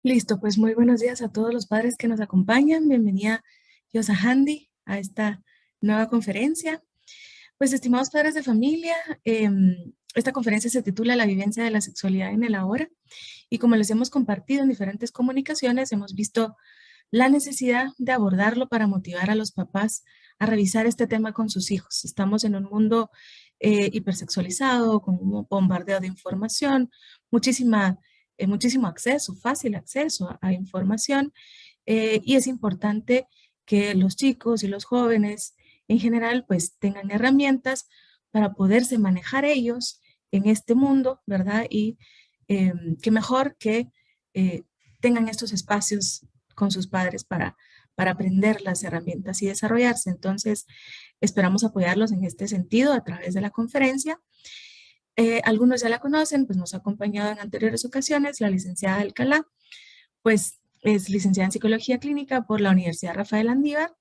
Listo, pues muy buenos días a todos los padres que nos acompañan. Bienvenida, Yosa Handy, a esta nueva conferencia. Pues, estimados padres de familia, esta conferencia se titula La vivencia de la sexualidad en el ahora. Y como les hemos compartido en diferentes comunicaciones, hemos visto la necesidad de abordarlo para motivar a los papás a revisar este tema con sus hijos. Estamos en un mundo hipersexualizado, con un bombardeo de información, muchísimo acceso, fácil acceso a información, y es importante que los chicos y los jóvenes en general pues tengan herramientas para poderse manejar ellos en este mundo, ¿verdad? Y que mejor que eh, tengan estos espacios con sus padres para aprender las herramientas y desarrollarse. Entonces, esperamos apoyarlos en este sentido a través de la conferencia. Algunos ya la conocen, pues nos ha acompañado en anteriores ocasiones la licenciada Alcalá, pues es licenciada en Psicología Clínica por la Universidad Rafael Andívar,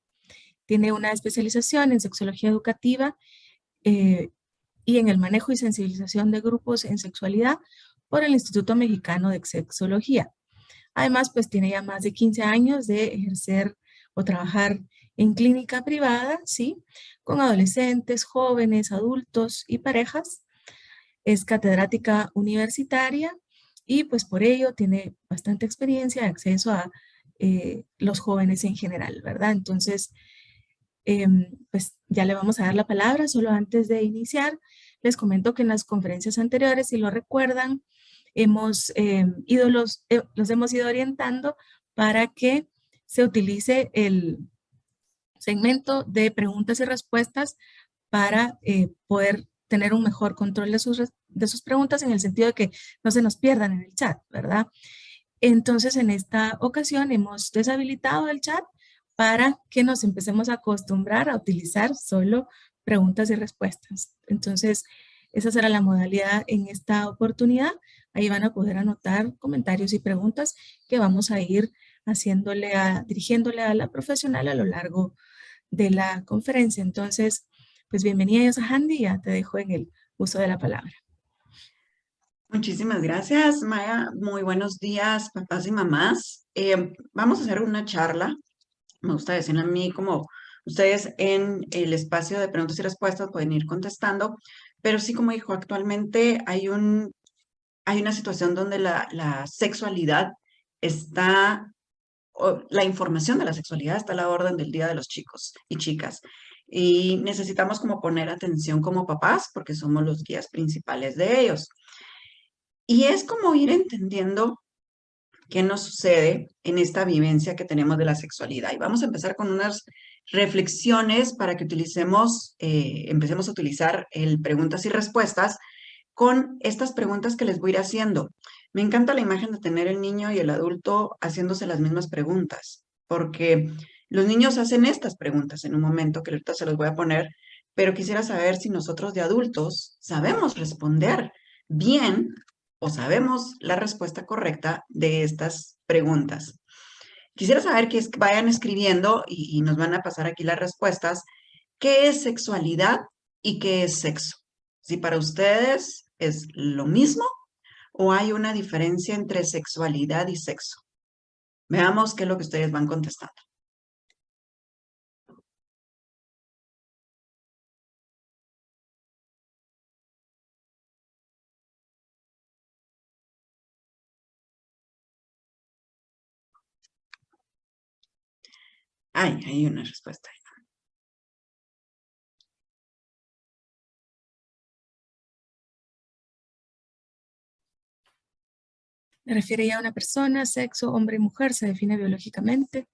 tiene una especialización en Sexología Educativa eh, y en el manejo y sensibilización de grupos en sexualidad por el Instituto Mexicano de Sexología. Además, pues tiene ya más de 15 años de ejercer o trabajar en clínica privada, ¿sí? Con adolescentes, jóvenes, adultos y parejas. Es catedrática universitaria y pues por ello tiene bastante experiencia y acceso a los jóvenes en general, ¿verdad? Entonces, pues ya le vamos a dar la palabra. Solo antes de iniciar, les comento que en las conferencias anteriores, si lo recuerdan, los hemos ido orientando para que se utilice el segmento de preguntas y respuestas para poder tener un mejor control de sus preguntas en el sentido de que no se nos pierdan en el chat, ¿verdad? Entonces, en esta ocasión hemos deshabilitado el chat para que nos empecemos a acostumbrar a utilizar solo preguntas y respuestas. Entonces, esa será la modalidad en esta oportunidad. Ahí van a poder anotar comentarios y preguntas que vamos a ir dirigiéndole a la profesional a lo largo de la conferencia. Entonces, pues bienvenida a Handy, ya te dejo en el uso de la palabra. Muchísimas gracias, Maya. Muy buenos días, papás y mamás. Vamos a hacer una charla. Me gusta decirle a mí como ustedes en el espacio de preguntas y respuestas pueden ir contestando, pero sí, como dijo, actualmente hay una situación donde la sexualidad está, o la información de la sexualidad está a la orden del día de los chicos y chicas. Y necesitamos como poner atención como papás porque somos los guías principales de ellos. Y es como ir entendiendo qué nos sucede en esta vivencia que tenemos de la sexualidad. Y vamos a empezar con unas reflexiones para que empecemos a utilizar el preguntas y respuestas con estas preguntas que les voy a ir haciendo. Me encanta la imagen de tener el niño y el adulto haciéndose las mismas preguntas, porque los niños hacen estas preguntas en un momento que ahorita se los voy a poner, pero quisiera saber si nosotros de adultos sabemos responder bien o sabemos la respuesta correcta de estas preguntas. Quisiera saber que vayan escribiendo y nos van a pasar aquí las respuestas. ¿Qué es sexualidad y qué es sexo? Si para ustedes es lo mismo o hay una diferencia entre sexualidad y sexo. Veamos qué es lo que ustedes van contestando. Ay, hay una respuesta. Me refiere ya a una persona, sexo, hombre y mujer, se define biológicamente.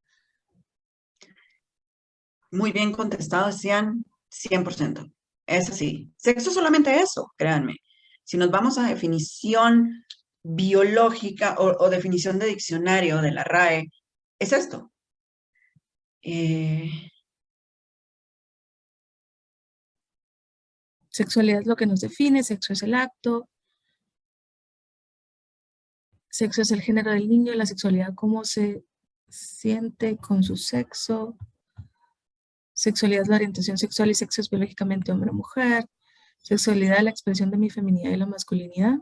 Muy bien contestado, decían 100%. Es así. Sexo solamente eso, créanme. Si nos vamos a definición biológica o definición de diccionario de la RAE, es esto. Sexualidad es lo que nos define, sexo es el acto, sexo es el género del niño, la sexualidad cómo se siente con su sexo, sexualidad es la orientación sexual y sexo es biológicamente hombre o mujer, sexualidad la expresión de mi feminidad y la masculinidad.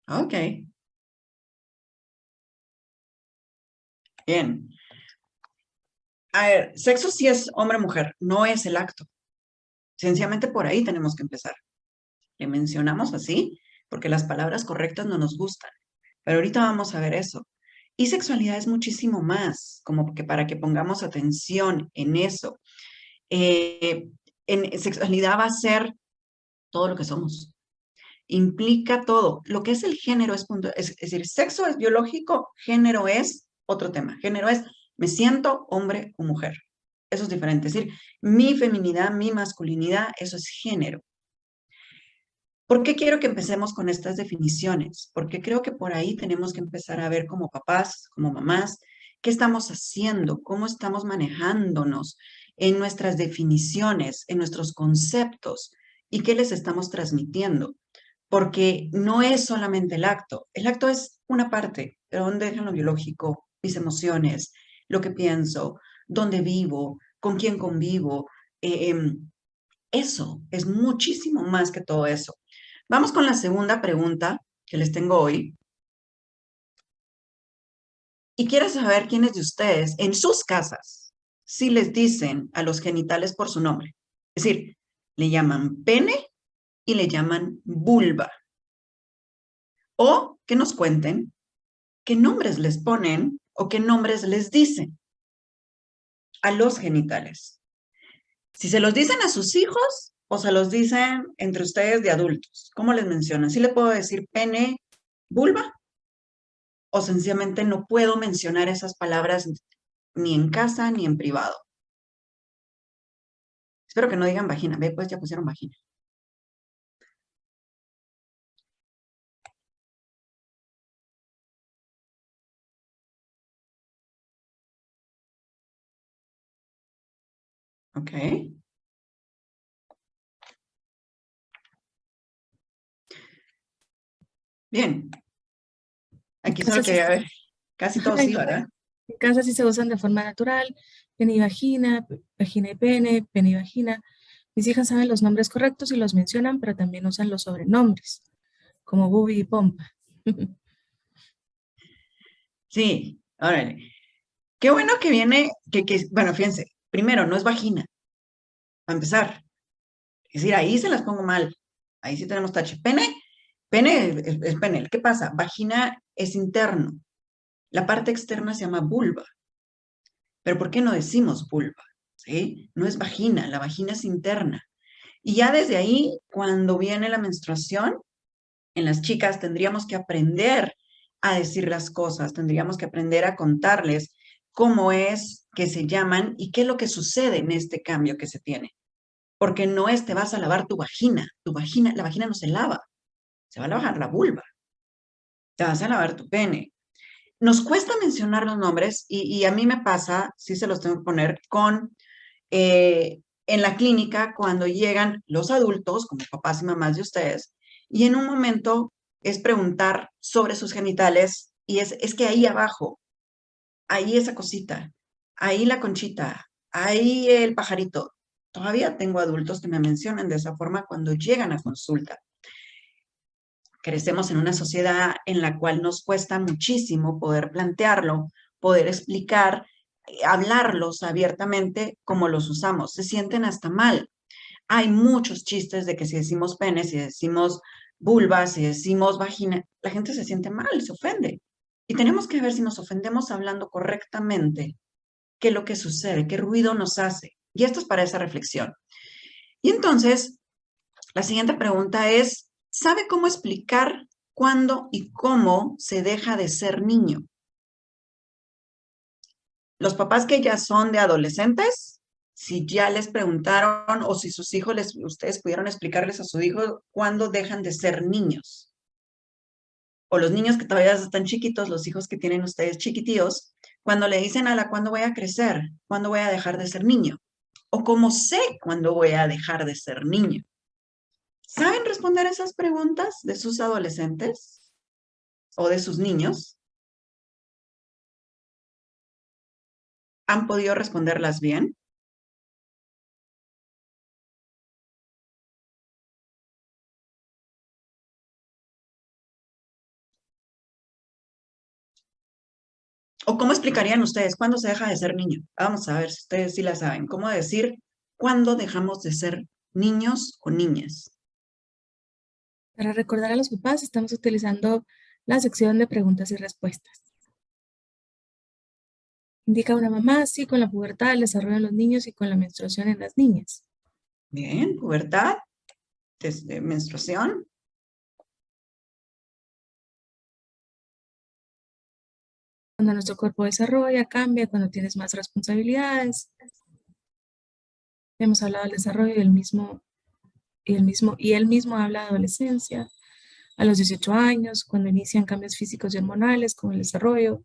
Ok, Bien. A ver, sexo sí es hombre-mujer, no es el acto. Sencillamente por ahí tenemos que empezar. Le mencionamos así porque las palabras correctas no nos gustan. Pero ahorita vamos a ver eso. Y sexualidad es muchísimo más, como que para que pongamos atención en eso. En sexualidad va a ser todo lo que somos. Implica todo. Lo que es el género es decir, sexo es biológico, género es otro tema. Género es me siento hombre o mujer. Eso es diferente. Es decir, mi feminidad, mi masculinidad, eso es género. ¿Por qué quiero que empecemos con estas definiciones? Porque creo que por ahí tenemos que empezar a ver como papás, como mamás, qué estamos haciendo, cómo estamos manejándonos en nuestras definiciones, en nuestros conceptos y qué les estamos transmitiendo. Porque no es solamente el acto es una parte, pero ¿dónde dejan lo biológico, mis emociones, lo que pienso, dónde vivo, con quién convivo? Eh, em, Eso es muchísimo más que todo eso. Vamos con la segunda pregunta que les tengo hoy. Y quiero saber quiénes de ustedes en sus casas si les dicen a los genitales por su nombre. Es decir, le llaman pene y le llaman vulva. O que nos cuenten qué nombres les ponen o qué nombres les dicen a los genitales. Si se los dicen a sus hijos o se los dicen entre ustedes de adultos. ¿Cómo les mencionan? ¿Sí le puedo decir pene, vulva? O sencillamente no puedo mencionar esas palabras ni en casa ni en privado. Espero que no digan vagina. Ve, pues ya pusieron vagina. Ok. Bien. En Aquí solo casa sí, quería ver. Casi todos sí, ¿verdad? en casa sí se usan de forma natural, pene y vagina, vagina y pene y vagina. Mis hijas saben los nombres correctos y los mencionan, pero también usan los sobrenombres, como Bubi y Pompa. Sí. Órale. Qué bueno que viene, bueno, fíjense. Primero, no es vagina, para empezar. Es decir, ahí se las pongo mal. Ahí sí tenemos tache. Pene, pene es pene. ¿Qué pasa? Vagina es interno. La parte externa se llama vulva. Pero ¿por qué no decimos vulva? ¿Sí? No es vagina, la vagina es interna. Y ya desde ahí, cuando viene la menstruación, en las chicas tendríamos que aprender a decir las cosas, tendríamos que aprender a contarles cómo es que se llaman y qué es lo que sucede en este cambio que se tiene. Porque no es te vas a lavar tu vagina, la vagina no se lava, se va a lavar la vulva, te vas a lavar tu pene. Nos cuesta mencionar los nombres y a mí me pasa, sí se los tengo que poner, con en la clínica cuando llegan los adultos, como papás y mamás de ustedes, y en un momento es preguntar sobre sus genitales y es que ahí abajo, ahí esa cosita, ahí la conchita, ahí el pajarito. Todavía tengo adultos que me mencionan de esa forma cuando llegan a consulta. Crecemos en una sociedad en la cual nos cuesta muchísimo poder plantearlo, poder explicar, hablarlos abiertamente como los usamos. Se sienten hasta mal. Hay muchos chistes de que si decimos pene, si decimos vulva, si decimos vagina, la gente se siente mal, se ofende. Y tenemos que ver si nos ofendemos hablando correctamente, qué es lo que sucede, qué ruido nos hace. Y esto es para esa reflexión. Y entonces, la siguiente pregunta es, ¿sabe cómo explicar cuándo y cómo se deja de ser niño? Los papás que ya son de adolescentes, si ya les preguntaron o si sus hijos, ustedes pudieron explicarles a su hijo cuándo dejan de ser niños. O los niños que todavía están chiquitos, los hijos que tienen ustedes chiquitíos, cuando le dicen a la cuándo voy a crecer, cuándo voy a dejar de ser niño. O cómo sé cuándo voy a dejar de ser niño. ¿Saben responder esas preguntas de sus adolescentes o de sus niños? ¿Han podido responderlas bien? ¿O cómo explicarían ustedes cuándo se deja de ser niño? Vamos a ver si ustedes sí la saben. ¿Cómo decir cuándo dejamos de ser niños o niñas? Para recordar a los papás, estamos utilizando la sección de preguntas y respuestas. Indica una mamá, sí, con la pubertad, el desarrollo en los niños y con la menstruación en las niñas. Bien, pubertad, desde menstruación. Cuando nuestro cuerpo desarrolla, cambia, cuando tienes más responsabilidades. Hemos hablado del desarrollo y él mismo habla de adolescencia, a los 18 años, cuando inician cambios físicos y hormonales con el desarrollo.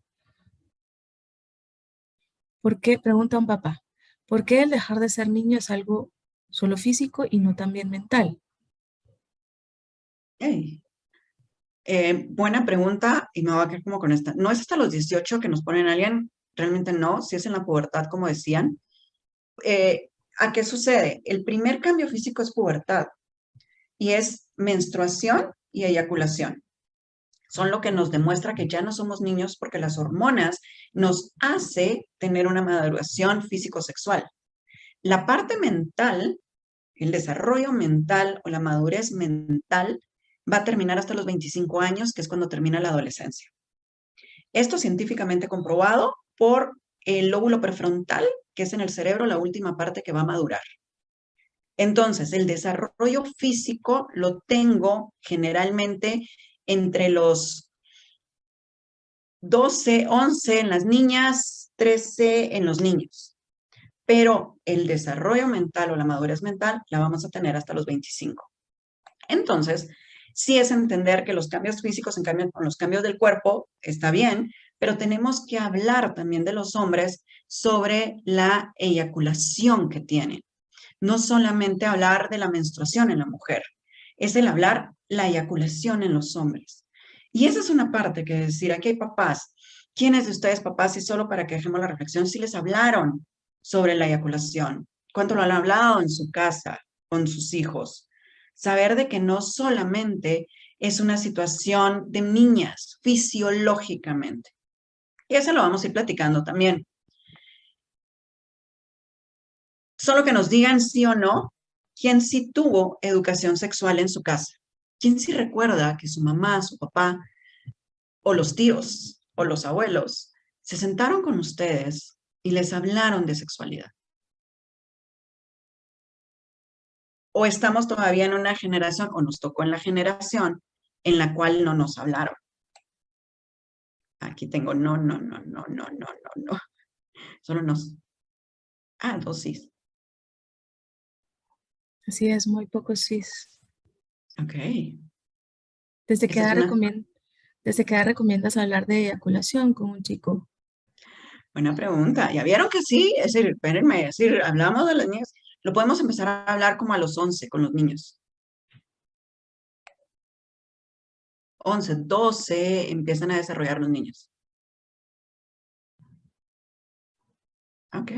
¿Por qué? Pregunta un papá. ¿Por qué el dejar de ser niño es algo solo físico y no también mental? Hey, buena pregunta y me voy a quedar como con esta. No es hasta los 18 que nos ponen a alguien, realmente no, si es en la pubertad, como decían. ¿A qué sucede? El primer cambio físico es pubertad y es menstruación y eyaculación. Son lo que nos demuestra que ya no somos niños porque las hormonas nos hace tener una maduración físico-sexual. La parte mental, el desarrollo mental o la madurez mental va a terminar hasta los 25 años, que es cuando termina la adolescencia. Esto científicamente comprobado por el lóbulo prefrontal, que es en el cerebro la última parte que va a madurar. Entonces, el desarrollo físico lo tengo generalmente entre los 12, 11 en las niñas, 13 en los niños. Pero el desarrollo mental o la madurez mental la vamos a tener hasta los 25. Entonces, sí es entender que los cambios físicos en cambio con los cambios del cuerpo está bien, pero tenemos que hablar también de los hombres sobre la eyaculación que tienen. No solamente hablar de la menstruación en la mujer, es el hablar la eyaculación en los hombres. Y esa es una parte que decir, aquí hay papás. ¿Quiénes de ustedes, papás, y solo para que dejemos la reflexión, si les hablaron sobre la eyaculación? ¿Cuánto lo han hablado en su casa, con sus hijos? Saber de que no solamente es una situación de niñas fisiológicamente. Y eso lo vamos a ir platicando también. Solo que nos digan sí o no, quién sí tuvo educación sexual en su casa. ¿Quién sí recuerda que su mamá, su papá o los tíos o los abuelos se sentaron con ustedes y les hablaron de sexualidad? ¿O estamos todavía en una generación, o nos tocó en la generación, en la cual no nos hablaron? Aquí tengo no, no, no, no, no, no, no, no. Solo nos. Ah, dos sí. Así es, muy pocos cis. Ok. ¿Desde qué Esa edad es una desde qué edad recomiendas hablar de eyaculación con un chico? buena pregunta. ¿Ya vieron que sí? Es decir, espérenme, es decir, hablamos de las niñas. Lo podemos empezar a hablar como a los 11 con los niños. 11, 12 empiezan a desarrollar los niños. Ok.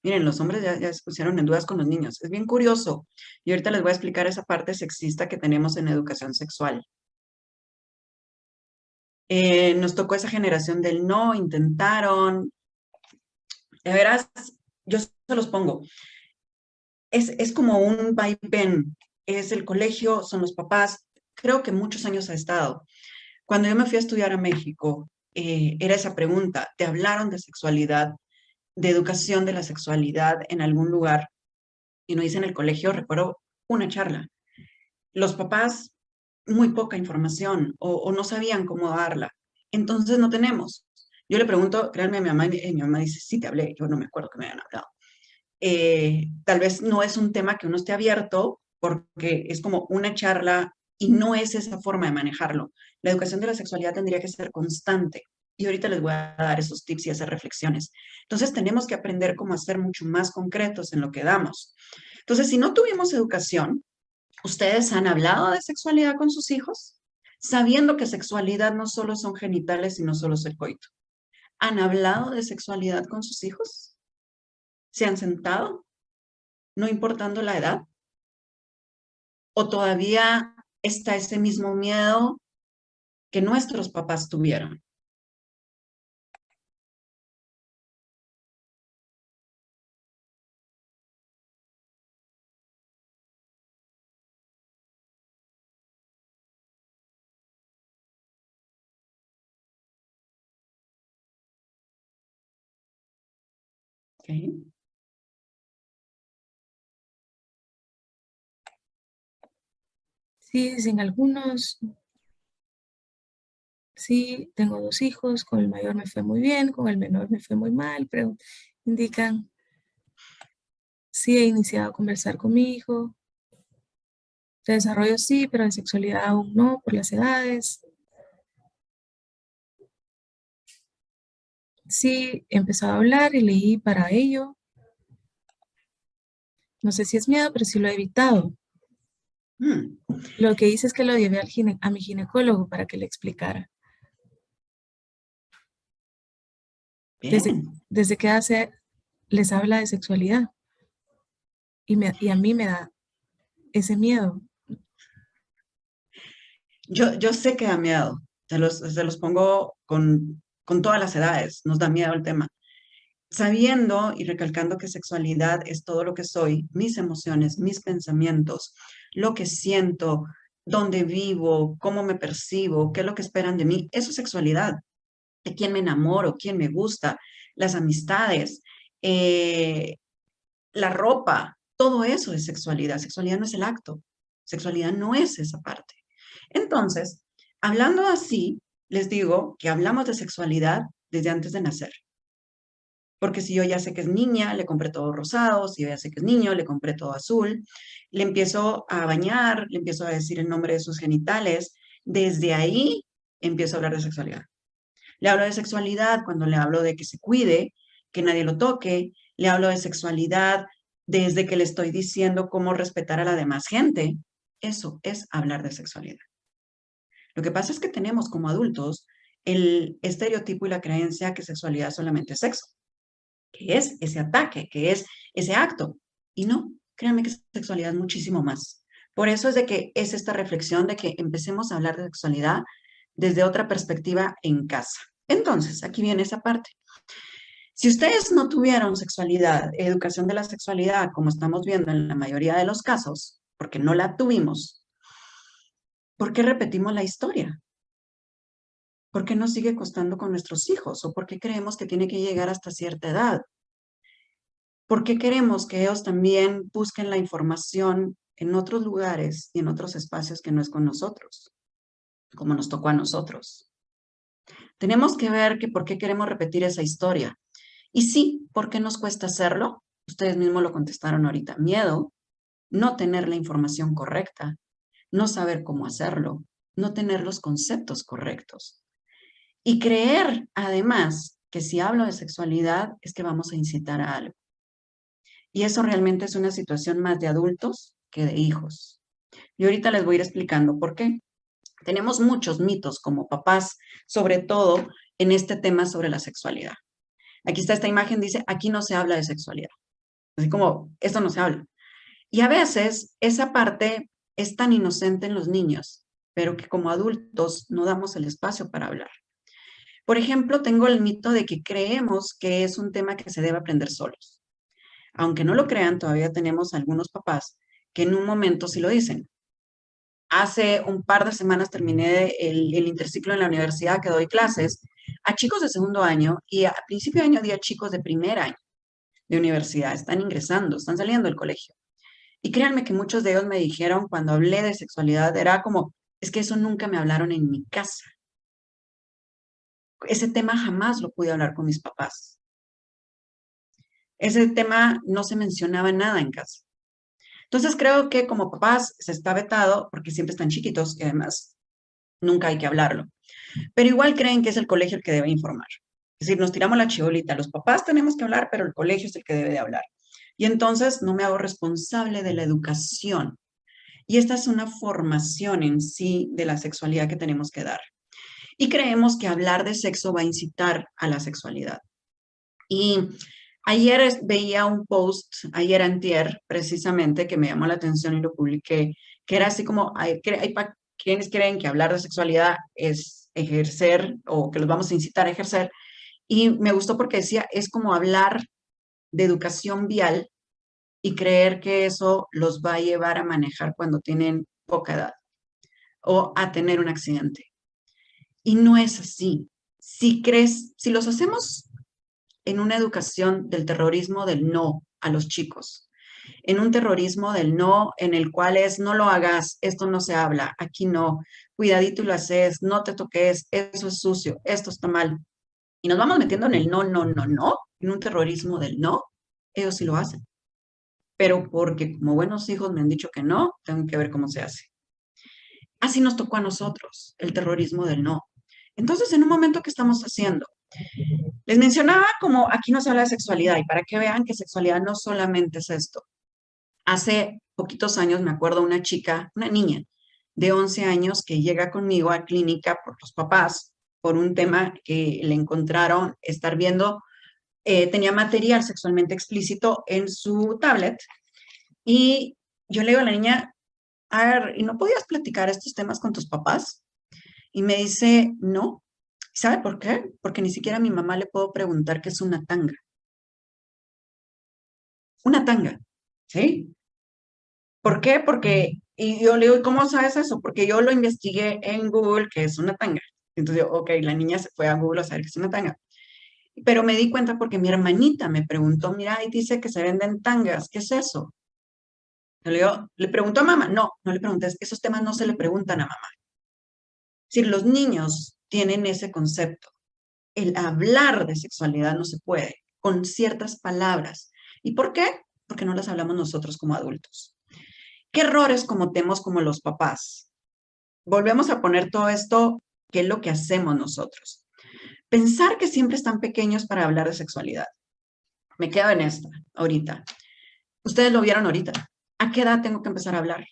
Miren, los hombres ya se pusieron en dudas con los niños. Es bien curioso. Y ahorita les voy a explicar esa parte sexista que tenemos en educación sexual. Nos tocó esa generación del no, intentaron. De veras, yo se los pongo. Es como un vaivén. Es el colegio, son los papás. Creo que muchos años ha estado. Cuando yo me fui a estudiar a México, era esa pregunta. ¿Te hablaron de sexualidad, de educación de la sexualidad en algún lugar? Y no hice en el colegio, recuerdo una charla. Los papás, muy poca información o no sabían cómo darla. Entonces no tenemos. Yo le pregunto, créanme a mi mamá, y mi mamá dice, sí, te hablé, yo no me acuerdo que me hayan hablado. Tal vez no es un tema que uno esté abierto porque es como una charla y no es esa forma de manejarlo. La educación de la sexualidad tendría que ser constante y ahorita les voy a dar esos tips y esas reflexiones. Entonces tenemos que aprender cómo ser mucho más concretos en lo que damos. Entonces, si no tuvimos educación, ¿ustedes han hablado de sexualidad con sus hijos? Sabiendo que sexualidad no solo son genitales y no solo es el coito. ¿Han hablado de sexualidad con sus hijos? ¿Se han sentado? No importando la edad, o todavía está ese mismo miedo que nuestros papás tuvieron. Sí, dicen algunos, sí, tengo 2 hijos, con el mayor me fue muy bien, con el menor me fue muy mal, pero indican, sí he iniciado a conversar con mi hijo, de desarrollo sí, pero de sexualidad aún no, por las edades. Sí, he empezado a hablar y leí para ello. No sé si es miedo, pero sí lo he evitado. Mm, Lo que hice es que lo llevé a mi ginecólogo para que le explicara. Desde, bien. desde que hace, les habla de sexualidad y a mí me da ese miedo. Yo sé que da miedo. Se los pongo con todas las edades. Nos da miedo el tema. Sabiendo y recalcando que sexualidad es todo lo que soy, mis emociones, mis pensamientos, lo que siento, dónde vivo, cómo me percibo, qué es lo que esperan de mí, eso es sexualidad. De quién me enamoro, quién me gusta, las amistades, eh, la ropa, todo eso es sexualidad. Sexualidad no es el acto, sexualidad no es esa parte. Entonces, hablando así, les digo que hablamos de sexualidad desde antes de nacer. Porque si yo ya sé que es niña, le compré todo rosado, si yo ya sé que es niño, le compré todo azul, le empiezo a bañar, le empiezo a decir el nombre de sus genitales, desde ahí empiezo a hablar de sexualidad. Le hablo de sexualidad cuando le hablo de que se cuide, que nadie lo toque, le hablo de sexualidad desde que le estoy diciendo cómo respetar a la demás gente. Eso es hablar de sexualidad. Lo que pasa es que tenemos como adultos el estereotipo y la creencia que sexualidad solamente es sexo, que es ese ataque, que es ese acto. Y no, créanme que sexualidad es muchísimo más. Por eso es de que es esta reflexión de que empecemos a hablar de sexualidad desde otra perspectiva en casa. Entonces, aquí viene esa parte. Si ustedes no tuvieron sexualidad, educación de la sexualidad, como estamos viendo en la mayoría de los casos, porque no la tuvimos, ¿por qué repetimos la historia? ¿Por qué nos sigue costando con nuestros hijos? ¿O por qué creemos que tiene que llegar hasta cierta edad? ¿Por qué queremos que ellos también busquen la información en otros lugares y en otros espacios que no es con nosotros, como nos tocó a nosotros? Tenemos que ver que por qué queremos repetir esa historia. Y sí, ¿por qué nos cuesta hacerlo? Ustedes mismos lo contestaron ahorita. Miedo, no tener la información correcta, no saber cómo hacerlo, no tener los conceptos correctos. Y creer, además, que si hablo de sexualidad es que vamos a incitar a algo. Y eso realmente es una situación más de adultos que de hijos. Y ahorita les voy a ir explicando por qué. Tenemos muchos mitos como papás, sobre todo en este tema sobre la sexualidad. Aquí está esta imagen, dice, aquí no se habla de sexualidad. Así como, esto no se habla. Y a veces esa parte es tan inocente en los niños, pero que como adultos no damos el espacio para hablar. Por ejemplo, tengo el mito de que creemos que es un tema que se debe aprender solos. Aunque no lo crean, todavía tenemos algunos papás que en un momento sí lo dicen. Hace un par de semanas terminé el interciclo en la universidad que doy clases a chicos de segundo año y a principio de año di a chicos de primer año de universidad. Están ingresando, están saliendo del colegio. Y créanme que muchos de ellos me dijeron cuando hablé de sexualidad, era como, es que eso nunca me hablaron en mi casa. Ese tema jamás lo pude hablar con mis papás. Ese tema no se mencionaba nada en casa. Entonces creo que como papás se está vetado porque siempre están chiquitos y además nunca hay que hablarlo. Pero igual creen que es el colegio el que debe informar. Es decir, nos tiramos la chibolita. Los papás tenemos que hablar, pero el colegio es el que debe de hablar. Y entonces no me hago responsable de la educación. Y esta es una formación en sí de la sexualidad que tenemos que dar. Y creemos que hablar de sexo va a incitar a la sexualidad. Y ayer veía un post, ayer antier, precisamente, que me llamó la atención y lo publiqué, que era así como, hay quienes creen que hablar de sexualidad es ejercer o que los vamos a incitar a ejercer. Y me gustó porque decía, es como hablar de educación vial y creer que eso los va a llevar a manejar cuando tienen poca edad o a tener un accidente. Y no es así. Si los hacemos en una educación del terrorismo del no a los chicos, en un terrorismo del no en el cual es no lo hagas, esto no se habla, aquí no, cuidadito y lo haces, no te toques, eso es sucio, esto está mal. Y nos vamos metiendo en el no, no, no, no, en un terrorismo del no, ellos sí lo hacen. Pero porque como buenos hijos me han dicho que no, tengo que ver cómo se hace. Así nos tocó a nosotros, el terrorismo del no. Entonces, en un momento, ¿qué estamos haciendo? Les mencionaba como aquí no se habla de sexualidad y para que vean que sexualidad no solamente es esto. Hace poquitos años me acuerdo una chica, una niña de 11 años que llega conmigo a clínica por los papás, por un tema que le encontraron estar viendo, tenía material sexualmente explícito en su tablet y yo le digo a la niña, a ver, ¿y no podías platicar estos temas con tus papás? Y me dice, no. ¿Sabe por qué? Porque ni siquiera a mi mamá le puedo preguntar qué es una tanga. Una tanga, ¿sí? ¿Por qué? Porque, y yo le digo, ¿cómo sabes eso? Porque yo lo investigué en Google, que es una tanga. Entonces yo, ok, la niña se fue a Google a saber qué es una tanga. Pero me di cuenta porque mi hermanita me preguntó, mira, ahí dice que se venden tangas, ¿qué es eso? Yo le digo, ¿le preguntó a mamá? No, no le pregunté, esos temas no se le preguntan a mamá. Es decir, los niños tienen ese concepto. El hablar de sexualidad no se puede con ciertas palabras. ¿Y por qué? Porque no las hablamos nosotros como adultos. ¿Qué errores cometemos como los papás? Volvemos a poner todo esto, ¿qué es lo que hacemos nosotros? Pensar que siempre están pequeños para hablar de sexualidad. Me quedo en esta, ahorita. Ustedes lo vieron ahorita. ¿A qué edad tengo que empezar a hablar?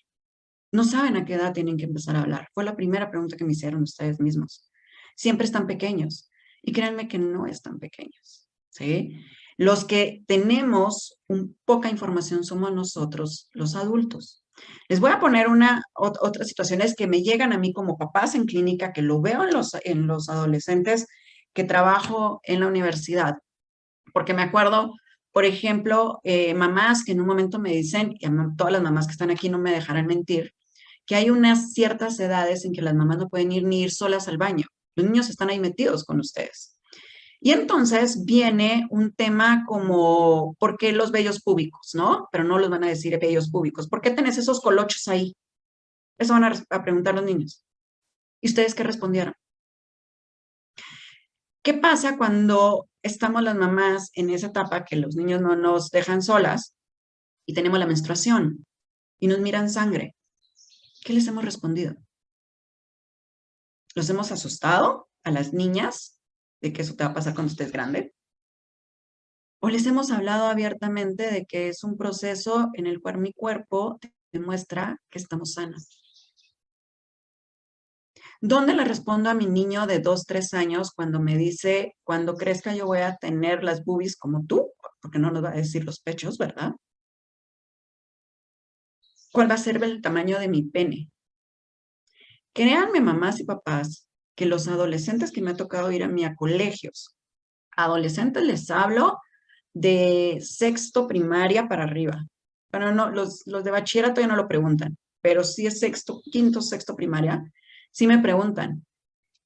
No saben a qué edad tienen que empezar a hablar. Fue la primera pregunta que me hicieron ustedes mismos. Siempre están pequeños. Y créanme que no están pequeños, ¿sí? Los que tenemos poca información somos nosotros, los adultos. Les voy a poner otras situaciones que me llegan a mí como papás en clínica, que lo veo en los adolescentes que trabajo en la universidad. Porque me acuerdo, por ejemplo, mamás que en un momento me dicen, y todas las mamás que están aquí no me dejarán mentir, que hay unas ciertas edades en que las mamás no pueden ir ni ir solas al baño. Los niños están ahí metidos con ustedes. Y entonces viene un tema como, ¿por qué los vellos púbicos, no? Pero no los van a decir vellos púbicos. ¿Por qué tenés esos colochos ahí? Eso van a preguntar los niños. ¿Y ustedes qué respondieron? ¿Qué pasa cuando estamos las mamás en esa etapa que los niños no nos dejan solas y tenemos la menstruación y nos miran sangre? ¿Qué les hemos respondido? ¿Los hemos asustado a las niñas de que eso te va a pasar cuando estés grande? ¿O les hemos hablado abiertamente de que es un proceso en el cual mi cuerpo demuestra que estamos sanas? ¿Dónde le respondo a mi niño de 2, 3 años cuando me dice, cuando crezca yo voy a tener las boobies como tú? Porque no nos va a decir los pechos, ¿verdad? ¿Cuál va a ser el tamaño de mi pene? Créanme, mamás y papás, que los adolescentes que me ha tocado ir a mí a colegios, adolescentes les hablo de sexto primaria para arriba. Bueno, no, los de bachillerato ya no lo preguntan, pero sí es sexto, quinto, sexto primaria, sí me preguntan,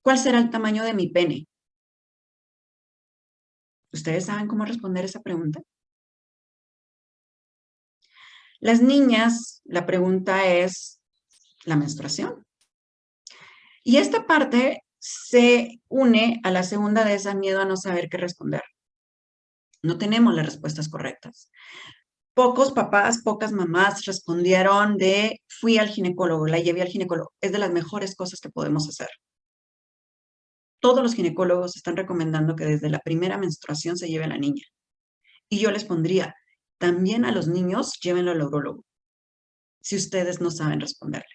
¿cuál será el tamaño de mi pene? ¿Ustedes saben cómo responder esa pregunta? Las niñas, la pregunta es la menstruación. Y esta parte se une a la segunda de esa miedo a no saber qué responder. No tenemos las respuestas correctas. Pocos papás, pocas mamás respondieron de fui al ginecólogo, la llevé al ginecólogo. Es de las mejores cosas que podemos hacer. Todos los ginecólogos están recomendando que desde la primera menstruación se lleve a la niña. Y yo les pondría, también a los niños llévenlo al urólogo, si ustedes no saben responderle.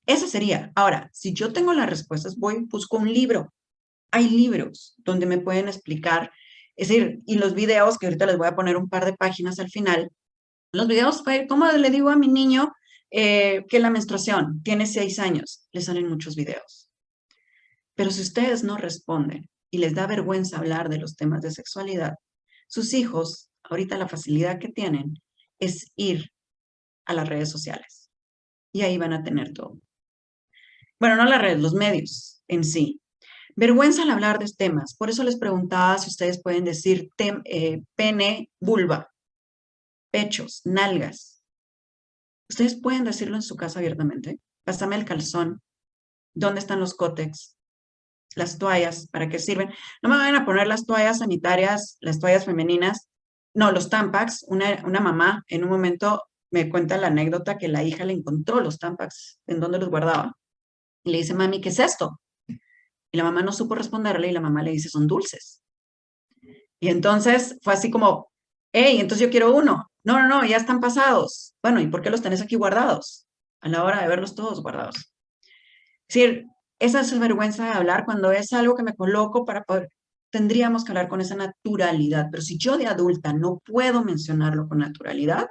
Esa sería. Ahora, si yo tengo las respuestas, voy, busco un libro. Hay libros donde me pueden explicar, es decir, y los videos, que ahorita les voy a poner un par de páginas al final, los videos fue, ¿cómo le digo a mi niño que la menstruación tiene 6 años? Le salen muchos videos. Pero si ustedes no responden y les da vergüenza hablar de los temas de sexualidad, sus hijos, ahorita la facilidad que tienen es ir a las redes sociales y ahí van a tener todo. Bueno, no las redes, los medios en sí. Vergüenza al hablar de temas. Por eso les preguntaba si ustedes pueden decir pene, vulva, pechos, nalgas. Ustedes pueden decirlo en su casa abiertamente. Pásame el calzón. ¿Dónde están los cótex? Las toallas, ¿para qué sirven? No me vayan a poner las toallas sanitarias, las toallas femeninas. No, los Tampax. Una mamá en un momento me cuenta la anécdota que la hija le encontró los Tampax, en donde los guardaba. Y le dice, mami, ¿qué es esto? Y la mamá no supo responderle y la mamá le dice, son dulces. Y entonces fue así como, hey, entonces yo quiero uno. No, no, no, ya están pasados. Bueno, ¿y por qué los tenés aquí guardados? A la hora de verlos todos guardados. Es decir, esa es vergüenza de hablar cuando es algo que me coloco para poder, tendríamos que hablar con esa naturalidad. Pero si yo de adulta no puedo mencionarlo con naturalidad,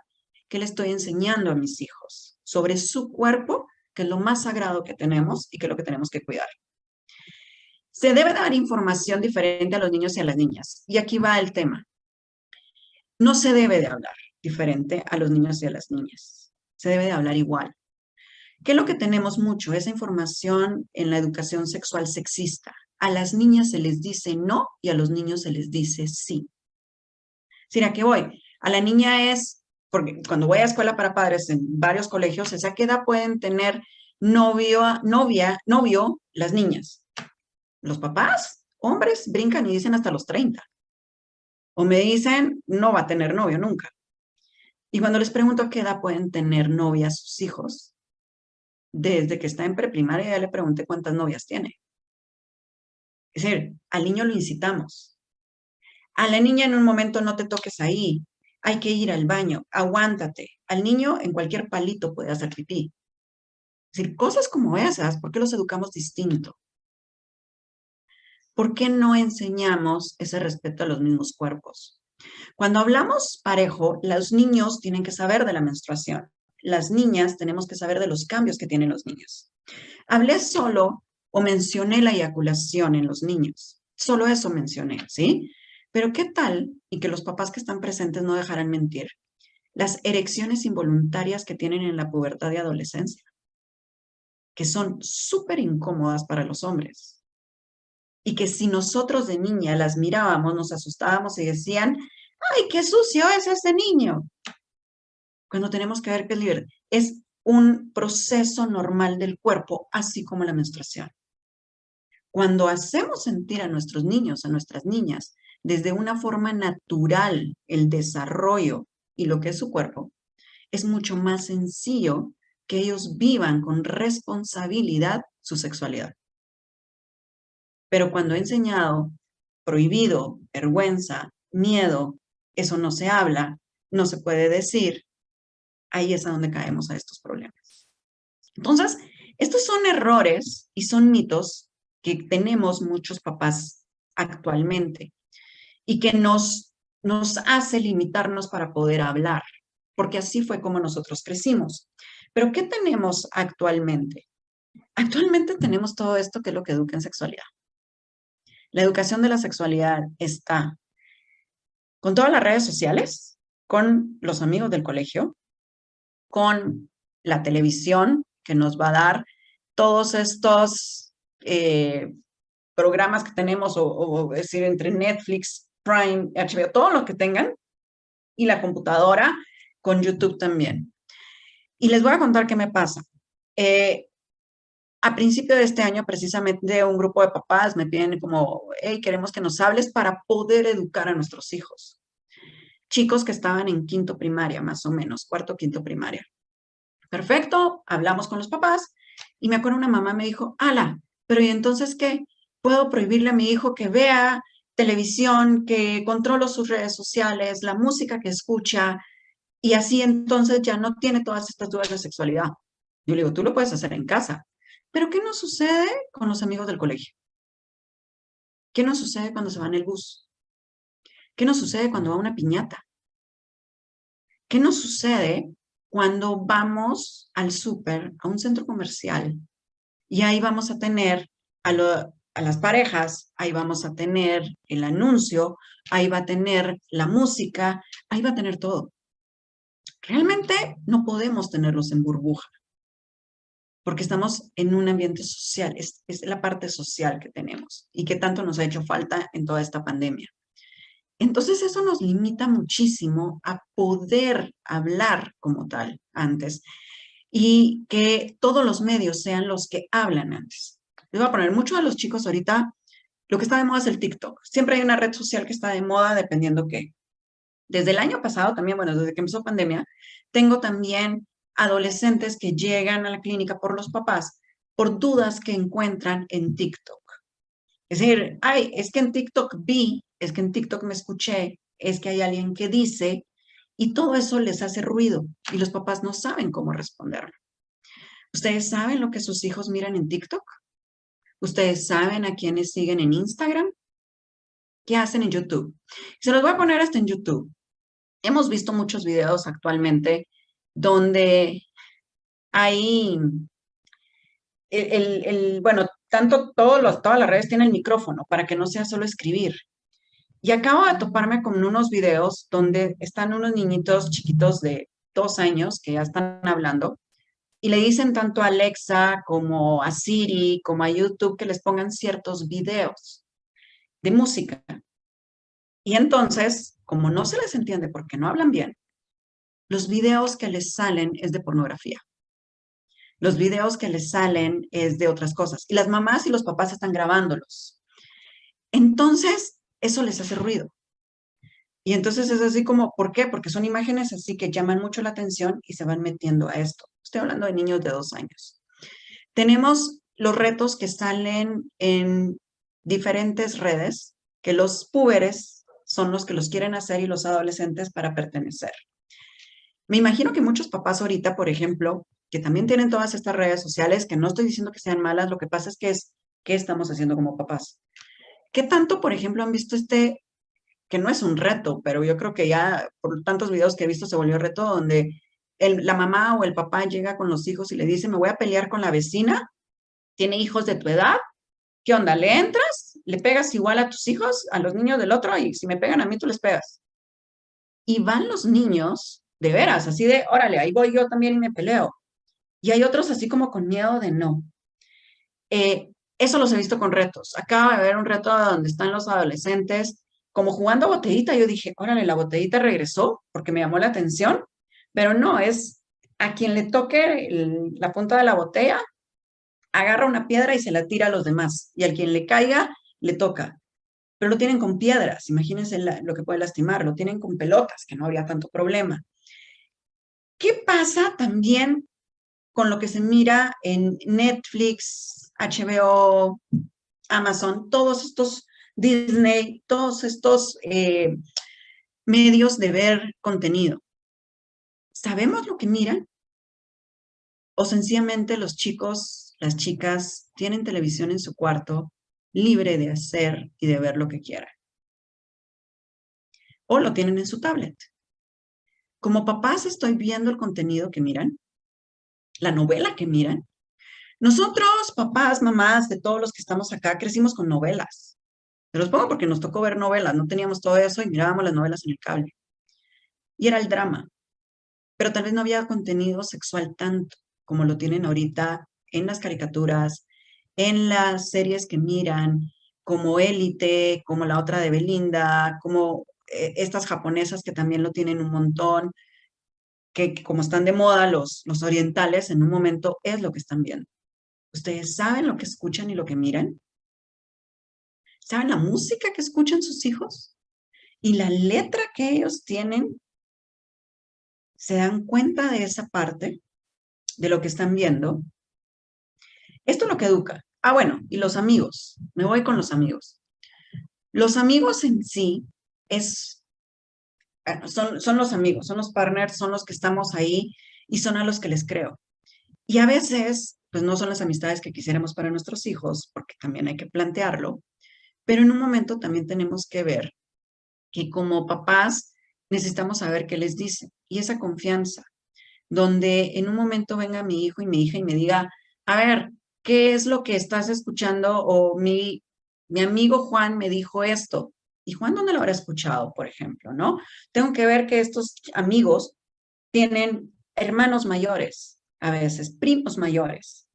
¿qué le estoy enseñando a mis hijos? Sobre su cuerpo, que es lo más sagrado que tenemos y que es lo que tenemos que cuidar. Se debe dar información diferente a los niños y a las niñas. Y aquí va el tema. No se debe de hablar diferente a los niños y a las niñas. Se debe de hablar igual. ¿Qué es lo que tenemos mucho? Esa información en la educación sexual sexista. A las niñas se les dice no y a los niños se les dice sí. ¿Sí, a qué voy? A la niña es, porque cuando voy a escuela para padres en varios colegios, ¿a qué edad pueden tener novio las niñas? Los papás, hombres, brincan y dicen hasta los 30. O me dicen, no va a tener novio nunca. Y cuando les pregunto a qué edad pueden tener novias sus hijos, desde que está en preprimaria ya le pregunté cuántas novias tiene. Es decir, al niño lo incitamos. A la niña en un momento no te toques ahí, hay que ir al baño, aguántate. Al niño en cualquier palito puede hacer pipí. Es decir, cosas como esas, ¿por qué los educamos distinto? ¿Por qué no enseñamos ese respeto a los mismos cuerpos? Cuando hablamos parejo, los niños tienen que saber de la menstruación. Las niñas tenemos que saber de los cambios que tienen los niños. Hablé solo o mencioné la eyaculación en los niños. Solo eso mencioné, ¿sí? Pero ¿qué tal? Y que los papás que están presentes no dejarán mentir. Las erecciones involuntarias que tienen en la pubertad y adolescencia, que son súper incómodas para los hombres. Y que si nosotros de niña las mirábamos, nos asustábamos y decían, ¡ay, qué sucio es ese niño! Cuando tenemos que ver que es un proceso normal del cuerpo, así como la menstruación. Cuando hacemos sentir a nuestros niños, a nuestras niñas, desde una forma natural el desarrollo y lo que es su cuerpo, es mucho más sencillo que ellos vivan con responsabilidad su sexualidad. Pero cuando he enseñado prohibido, vergüenza, miedo, eso no se habla, no se puede decir, ahí es a donde caemos a estos problemas. Entonces, estos son errores y son mitos que tenemos muchos papás actualmente y que nos hace limitarnos para poder hablar, porque así fue como nosotros crecimos. Pero ¿qué tenemos actualmente? Actualmente tenemos todo esto que es lo que educa en sexualidad. La educación de la sexualidad está con todas las redes sociales, con los amigos del colegio, con la televisión que nos va a dar todos estos programas que tenemos, o decir, entre Netflix, Prime, HBO, todo lo que tengan, y la computadora con YouTube también. Y les voy a contar qué me pasa. A principio de este año, precisamente, un grupo de papás me piden como, hey, queremos que nos hables para poder educar a nuestros hijos. Chicos que estaban en quinto primaria, más o menos, cuarto, quinto primaria. Perfecto, hablamos con los papás y me acuerdo una mamá me dijo, ala, pero ¿y entonces qué? ¿Puedo prohibirle a mi hijo que vea televisión, que controlo sus redes sociales, la música que escucha y así entonces ya no tiene todas estas dudas de sexualidad? Yo le digo, tú lo puedes hacer en casa, pero ¿qué nos sucede con los amigos del colegio? ¿Qué nos sucede cuando se va en el bus? ¿Qué nos sucede cuando va a una piñata? ¿Qué nos sucede cuando vamos al súper, a un centro comercial? Y ahí vamos a tener a las parejas, ahí vamos a tener el anuncio, ahí va a tener la música, ahí va a tener todo. Realmente no podemos tenerlos en burbuja, porque estamos en un ambiente social, es la parte social que tenemos y que tanto nos ha hecho falta en toda esta pandemia. Entonces eso nos limita muchísimo a poder hablar como tal antes y que todos los medios sean los que hablan antes. Les voy a poner muchos de los chicos ahorita, lo que está de moda es el TikTok. Siempre hay una red social que está de moda dependiendo qué. Desde el año pasado también, bueno, desde que empezó pandemia, tengo también adolescentes que llegan a la clínica por los papás por dudas que encuentran en TikTok. Es decir, ay, es que en TikTok vi, es que en TikTok me escuché, es que hay alguien que dice, y todo eso les hace ruido y los papás no saben cómo responderlo. ¿Ustedes saben lo que sus hijos miran en TikTok? ¿Ustedes saben a quiénes siguen en Instagram? ¿Qué hacen en YouTube? Se los voy a poner hasta en YouTube. Hemos visto muchos videos actualmente donde hay, bueno, todas las redes tienen el micrófono para que no sea solo escribir. Y acabo de toparme con unos videos donde están unos niñitos chiquitos de 2 años que ya están hablando y le dicen tanto a Alexa como a Siri como a YouTube que les pongan ciertos videos de música. Y entonces, como no se les entiende porque no hablan bien, los videos que les salen es de pornografía. Los videos que les salen es de otras cosas. Y las mamás y los papás están grabándolos. Entonces, eso les hace ruido. Y entonces es así como, ¿por qué? Porque son imágenes así que llaman mucho la atención y se van metiendo a esto. Estoy hablando de niños de 2 años. Tenemos los retos que salen en diferentes redes, que los púberes son los que los quieren hacer y los adolescentes para pertenecer. Me imagino que muchos papás ahorita, por ejemplo, que también tienen todas estas redes sociales, que no estoy diciendo que sean malas, lo que pasa es, ¿qué estamos haciendo como papás? ¿Qué tanto, por ejemplo, han visto que no es un reto, pero yo creo que ya por tantos videos que he visto se volvió reto, donde la mamá o el papá llega con los hijos y le dice, me voy a pelear con la vecina, tiene hijos de tu edad, ¿qué onda? ¿Le entras? ¿Le pegas igual a tus hijos, a los niños del otro? Y si me pegan a mí, tú les pegas. Y van los niños, de veras, así de, órale, ahí voy yo también y me peleo. Y hay otros así como con miedo de no. Eso los he visto con retos. Acaba de haber un reto donde están los adolescentes como jugando botellita. Yo dije, órale, la botellita regresó porque me llamó la atención, pero no, es a quien le toque la punta de la botella, agarra una piedra y se la tira a los demás. Y al quien le caiga, le toca. Pero lo tienen con piedras, imagínense lo que puede lastimar, lo tienen con pelotas, que no habría tanto problema. ¿Qué pasa también con lo que se mira en Netflix, HBO, Amazon, todos estos Disney, todos estos medios de ver contenido? ¿Sabemos lo que miran? ¿O sencillamente los chicos, las chicas, tienen televisión en su cuarto libre de hacer y de ver lo que quieran? ¿O lo tienen en su tablet? Como papás estoy viendo el contenido que miran, la novela que miran. Nosotros, papás, mamás, de todos los que estamos acá, crecimos con novelas. Te los pongo porque nos tocó ver novelas, no teníamos todo eso y mirábamos las novelas en el cable. Y era el drama, pero tal vez no había contenido sexual tanto como lo tienen ahorita en las caricaturas, en las series que miran, como Élite, como la otra de Belinda, como estas japonesas que también lo tienen un montón, que como están de moda los orientales, en un momento es lo que están viendo. ¿Ustedes saben lo que escuchan y lo que miran? ¿Saben la música que escuchan sus hijos? Y la letra que ellos tienen, ¿se dan cuenta de esa parte, de lo que están viendo? Esto es lo que educa. Ah, bueno, y los amigos. Me voy con los amigos. Los amigos en sí son los amigos, son los partners, son los que estamos ahí y son a los que les creo. Y a veces, pues no son las amistades que quisiéramos para nuestros hijos, porque también hay que plantearlo, pero en un momento también tenemos que ver que como papás necesitamos saber qué les dice y esa confianza, donde en un momento venga mi hijo y mi hija y me diga, a ver, ¿qué es lo que estás escuchando? O mi amigo Juan me dijo esto. ¿Y Juan dónde lo habrá escuchado, por ejemplo, no? Tengo que ver que estos amigos tienen hermanos mayores, a veces primos mayores.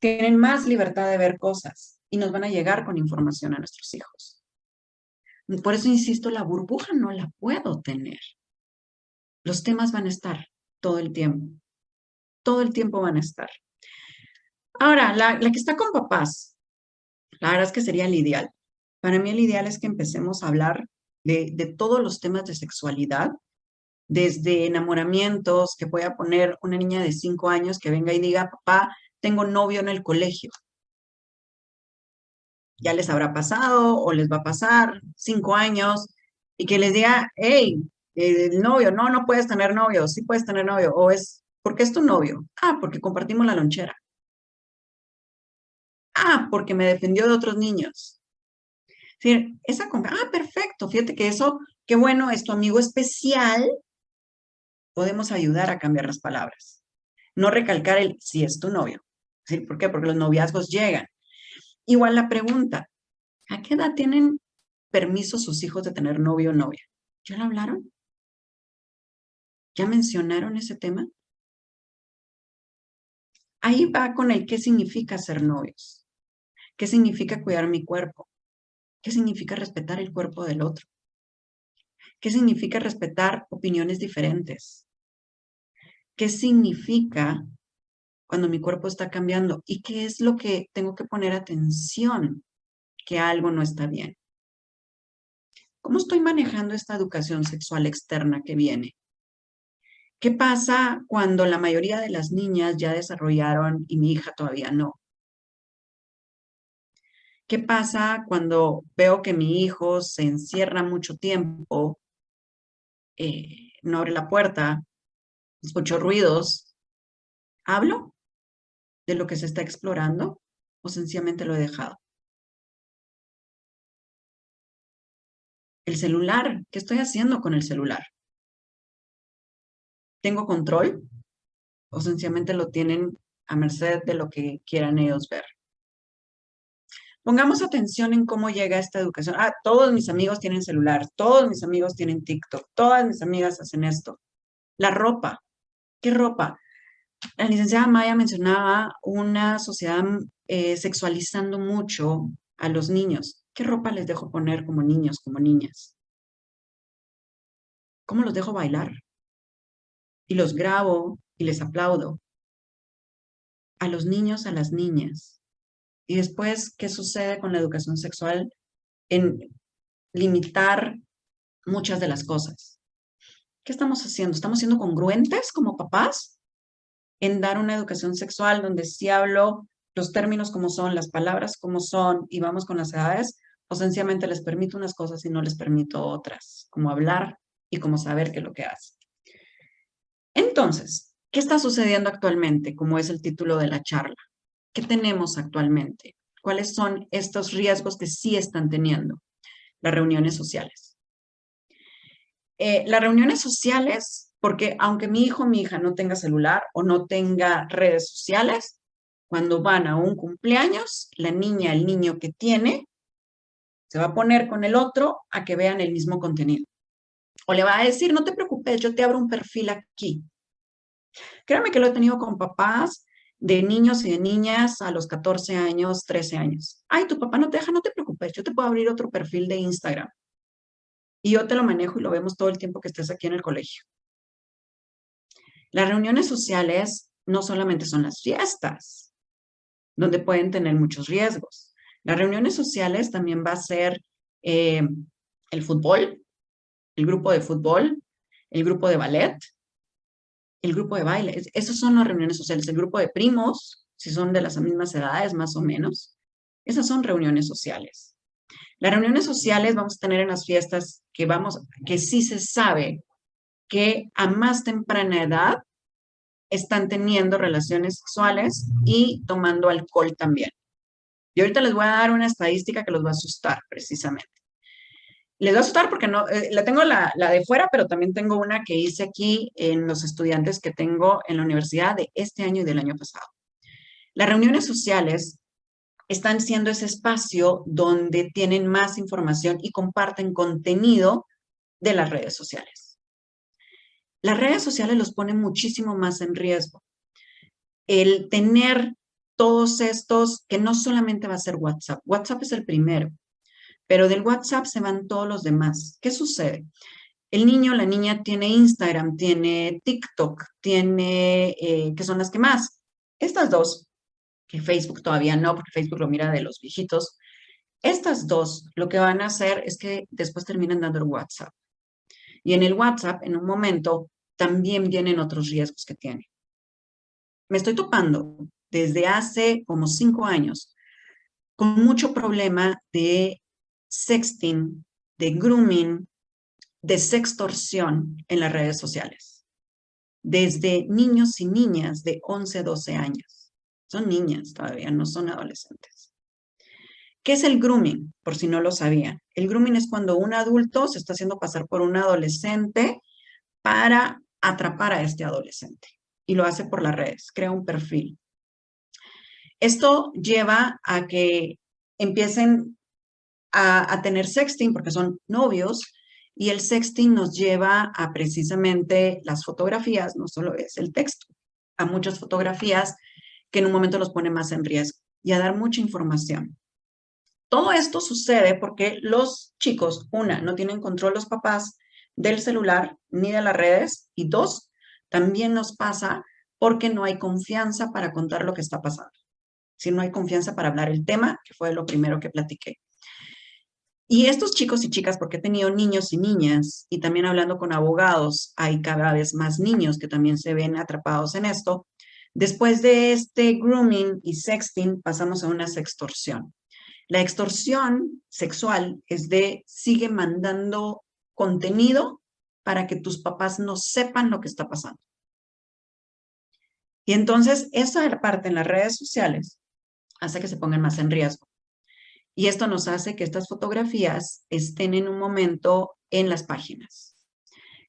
tienen más libertad de ver cosas y nos van a llegar con información a nuestros hijos. Por eso insisto, la burbuja no la puedo tener. Los temas van a estar todo el tiempo van a estar. Ahora, la que está con papás, la verdad es que sería el ideal. Para mí el ideal es que empecemos a hablar de todos los temas de sexualidad, desde enamoramientos, que pueda poner una niña de 5 años que venga y diga, papá, tengo novio en el colegio. Ya les habrá pasado o les va a pasar 5 años y que les diga, hey, el novio, no, no puedes tener novio, sí puedes tener novio, o es, ¿por qué es tu novio? Ah, porque compartimos la lonchera. Ah, porque me defendió de otros niños. Sí, perfecto, fíjate que eso, qué bueno, es tu amigo especial, podemos ayudar a cambiar las palabras. No recalcar el si es tu novio. ¿Sí? ¿Por qué? Porque los noviazgos llegan. Igual la pregunta, ¿a qué edad tienen permiso sus hijos de tener novio o novia? ¿Ya lo hablaron? ¿Ya mencionaron ese tema? Ahí va con el qué significa ser novios. ¿Qué significa cuidar mi cuerpo? ¿Qué significa respetar el cuerpo del otro? ¿Qué significa respetar opiniones diferentes? ¿Qué significa cuando mi cuerpo está cambiando? ¿Y qué es lo que tengo que poner atención que algo no está bien? ¿Cómo estoy manejando esta educación sexual externa que viene? ¿Qué pasa cuando la mayoría de las niñas ya desarrollaron y mi hija todavía no? ¿Qué pasa cuando veo que mi hijo se encierra mucho tiempo, no abre la puerta, escucho ruidos? ¿Hablo de lo que se está explorando o sencillamente lo he dejado? El celular, ¿qué estoy haciendo con el celular? ¿Tengo control o sencillamente lo tienen a merced de lo que quieran ellos ver? Pongamos atención en cómo llega esta educación. Ah, todos mis amigos tienen celular, todos mis amigos tienen TikTok, todas mis amigas hacen esto. La ropa, ¿qué ropa? La licenciada Maya mencionaba una sociedad sexualizando mucho a los niños. ¿Qué ropa les dejo poner como niños, como niñas? ¿Cómo los dejo bailar? Y los grabo y les aplaudo. A los niños, a las niñas. Y después, ¿qué sucede con la educación sexual en limitar muchas de las cosas? ¿Qué estamos haciendo? ¿Estamos siendo congruentes como papás en dar una educación sexual donde sí hablo los términos como son, las palabras como son y vamos con las edades? ¿O sencillamente les permito unas cosas y no les permito otras? Como hablar y como saber qué es lo que hace. Entonces, ¿qué está sucediendo actualmente? Como es el título de la charla. ¿Qué tenemos actualmente? ¿Cuáles son estos riesgos que sí están teniendo? Las reuniones sociales. Las reuniones sociales, porque aunque mi hijo o mi hija no tenga celular o no tenga redes sociales, cuando van a un cumpleaños, la niña, el niño que tiene, se va a poner con el otro a que vean el mismo contenido. O le va a decir, no te preocupes, yo te abro un perfil aquí. Créanme que lo he tenido con papás de niños y de niñas a los 14 años, 13 años. Ay, tu papá no te deja, no te preocupes, yo te puedo abrir otro perfil de Instagram. Y yo te lo manejo y lo vemos todo el tiempo que estés aquí en el colegio. Las reuniones sociales no solamente son las fiestas, donde pueden tener muchos riesgos. Las reuniones sociales también va a ser el fútbol, el grupo de fútbol, el grupo de ballet, el grupo de baile. Esas son las reuniones sociales. El grupo de primos, si son de las mismas edades, más o menos. Esas son reuniones sociales. Las reuniones sociales vamos a tener en las fiestas que sí se sabe que a más temprana edad están teniendo relaciones sexuales y tomando alcohol también. Y ahorita les voy a dar una estadística que los va a asustar precisamente. Les va a asustar porque no, la tengo la de fuera, pero también tengo una que hice aquí en los estudiantes que tengo en la universidad de este año y del año pasado. Las reuniones sociales están siendo ese espacio donde tienen más información y comparten contenido de las redes sociales. Las redes sociales los ponen muchísimo más en riesgo. El tener todos estos, que no solamente va a ser WhatsApp. WhatsApp es el primero, pero del WhatsApp se van todos los demás. ¿Qué sucede? El niño, la niña tiene Instagram, tiene TikTok, tiene, ¿qué son las que más? Estas dos, que Facebook todavía no, porque Facebook lo mira de los viejitos. Estas dos lo que van a hacer es que después terminan dando el WhatsApp. Y en el WhatsApp, en un momento, también vienen otros riesgos que tiene. Me estoy topando desde hace como 5 años con mucho problema de sexting, de grooming, de sextorsión en las redes sociales. Desde niños y niñas de 11, 12 años. Son niñas todavía, no son adolescentes. ¿Qué es el grooming? Por si no lo sabían. El grooming es cuando un adulto se está haciendo pasar por un adolescente para atrapar a este adolescente. Y lo hace por las redes, crea un perfil. Esto lleva a que empiecen a tener sexting porque son novios y el sexting nos lleva a precisamente las fotografías, no solo es el texto, a muchas fotografías que en un momento los pone más en riesgo y a dar mucha información. Todo esto sucede porque los chicos, una, no tienen control los papás del celular ni de las redes y dos, también nos pasa porque no hay confianza para contar lo que está pasando. Si no hay confianza para hablar el tema, que fue lo primero que platiqué. Y estos chicos y chicas, porque he tenido niños y niñas, y también hablando con abogados, hay cada vez más niños que también se ven atrapados en esto. Después de este grooming y sexting, pasamos a una sextorsión. La extorsión sexual es de sigue mandando contenido para que tus papás no sepan lo que está pasando. Y entonces esa parte en las redes sociales hace que se pongan más en riesgo. Y esto nos hace que estas fotografías estén en un momento en las páginas.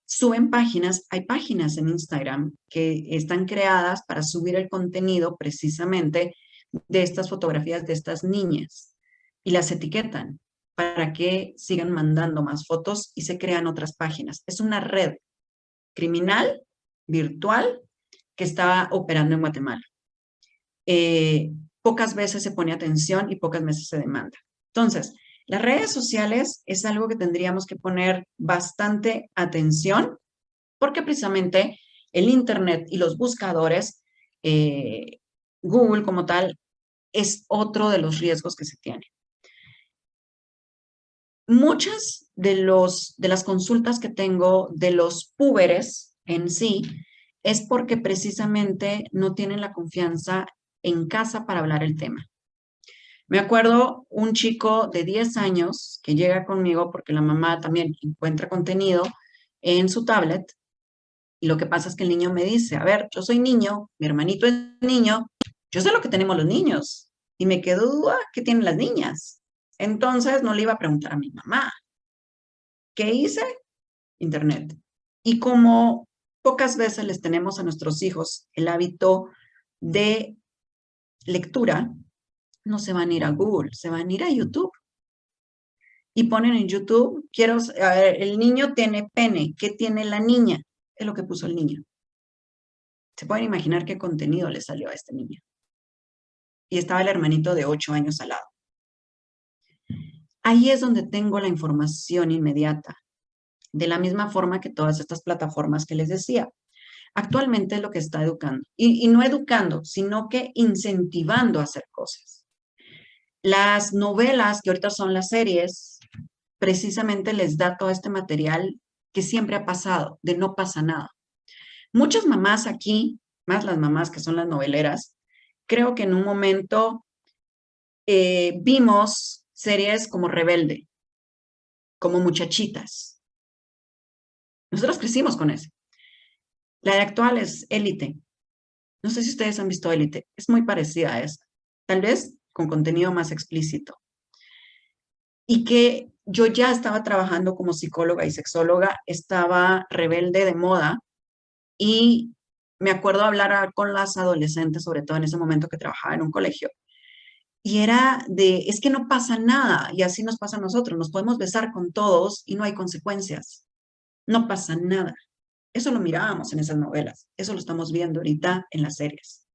Suben páginas, hay páginas en Instagram que están creadas para subir el contenido precisamente de estas fotografías de estas niñas y las etiquetan para que sigan mandando más fotos y se crean otras páginas. Es una red criminal virtual que está operando en Guatemala. Pocas veces se pone atención y pocas veces se demanda. Entonces, las redes sociales es algo que tendríamos que poner bastante atención porque precisamente el Internet y los buscadores, Google como tal, es otro de los riesgos que se tiene. Muchas de las consultas que tengo de los púberes en sí es porque precisamente no tienen la confianza en casa para hablar el tema. Me acuerdo un chico de 10 años que llega conmigo porque la mamá también encuentra contenido en su tablet y lo que pasa es que el niño me dice, a ver, yo soy niño, mi hermanito es niño, yo sé lo que tenemos los niños y me quedo duda qué tienen las niñas. Entonces no le iba a preguntar a mi mamá. ¿Qué hice? Internet. Y como pocas veces les tenemos a nuestros hijos el hábito de lectura, no se van a ir a Google, se van a ir a YouTube. Y ponen en YouTube, a ver, el niño tiene pene, ¿qué tiene la niña? Es lo que puso el niño. Se pueden imaginar qué contenido le salió a este niño. Y estaba el hermanito de 8 años al lado. Ahí es donde tengo la información inmediata, de la misma forma que todas estas plataformas que les decía. Actualmente es lo que está educando, y no educando, sino que incentivando a hacer cosas. Las novelas, que ahorita son las series, precisamente les da todo este material que siempre ha pasado, de no pasa nada. Muchas mamás aquí, más las mamás que son las noveleras, creo que en un momento vimos series como Rebelde, como Muchachitas. Nosotros crecimos con eso. La de actual es Élite. No sé si ustedes han visto Élite. Es muy parecida a esa. Tal vez con contenido más explícito. Y que yo ya estaba trabajando como psicóloga y sexóloga, estaba Rebelde de moda y me acuerdo hablar con las adolescentes, sobre todo en ese momento que trabajaba en un colegio. Y era es que no pasa nada y así nos pasa a nosotros. Nos podemos besar con todos y no hay consecuencias. No pasa nada. Eso lo mirábamos en esas novelas. Eso lo estamos viendo ahorita en las series.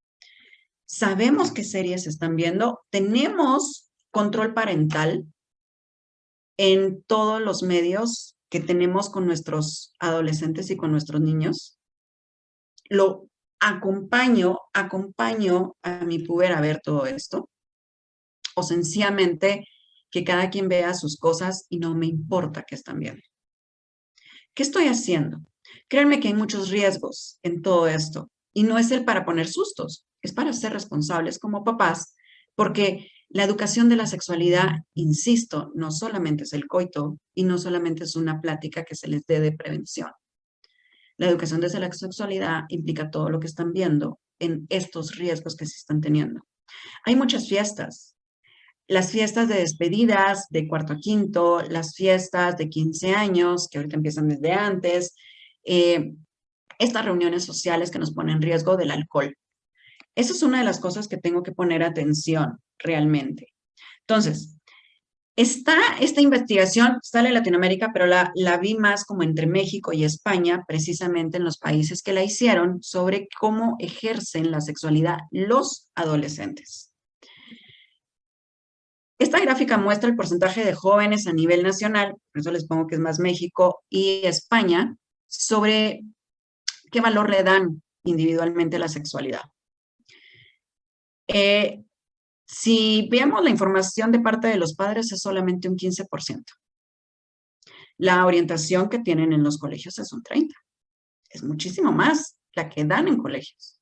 sabemos qué series están viendo, tenemos control parental en todos los medios que tenemos con nuestros adolescentes y con nuestros niños. Lo acompaño a mi puber a ver todo esto, o sencillamente que cada quien vea sus cosas y no me importa qué están viendo. ¿Qué estoy haciendo? Créanme que hay muchos riesgos en todo esto y no es el para poner sustos, es para ser responsables como papás, porque la educación de la sexualidad, insisto, no solamente es el coito y no solamente es una plática que se les dé de prevención. La educación desde la sexualidad implica todo lo que están viendo en estos riesgos que se están teniendo. Hay muchas fiestas. Las fiestas de despedidas, de cuarto a quinto, las fiestas de 15 años, que ahorita empiezan desde antes, estas reuniones sociales que nos ponen en riesgo del alcohol. Esa es una de las cosas que tengo que poner atención realmente. Entonces, esta investigación sale de Latinoamérica, pero la vi más como entre México y España, precisamente en los países que la hicieron, sobre cómo ejercen la sexualidad los adolescentes. Esta gráfica muestra el porcentaje de jóvenes a nivel nacional, por eso les pongo que es más México y España, sobre qué valor le dan individualmente a la sexualidad. Si vemos la información de parte de los padres es solamente un 15%. La orientación que tienen en los colegios es un 30%. Es muchísimo más la que dan en colegios.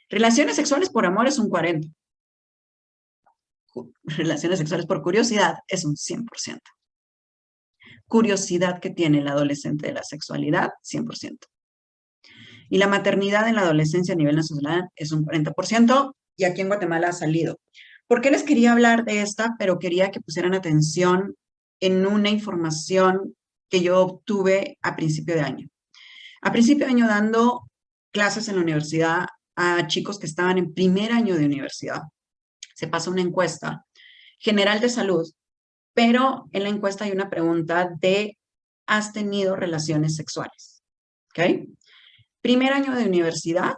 Relaciones sexuales por amor es un 40%. Relaciones sexuales por curiosidad es un 100%. Curiosidad que tiene el adolescente de la sexualidad, 100%. Y la maternidad en la adolescencia a nivel nacional es un 40%, y aquí en Guatemala ha salido. ¿Por qué les quería hablar de esta? Pero quería que pusieran atención en una información que yo obtuve a principio de año. A principio de año dando clases en la universidad a chicos que estaban en primer año de universidad. Se pasó una encuesta general de salud, pero en la encuesta hay una pregunta de ¿has tenido relaciones sexuales? ¿Ok? Primer año de universidad,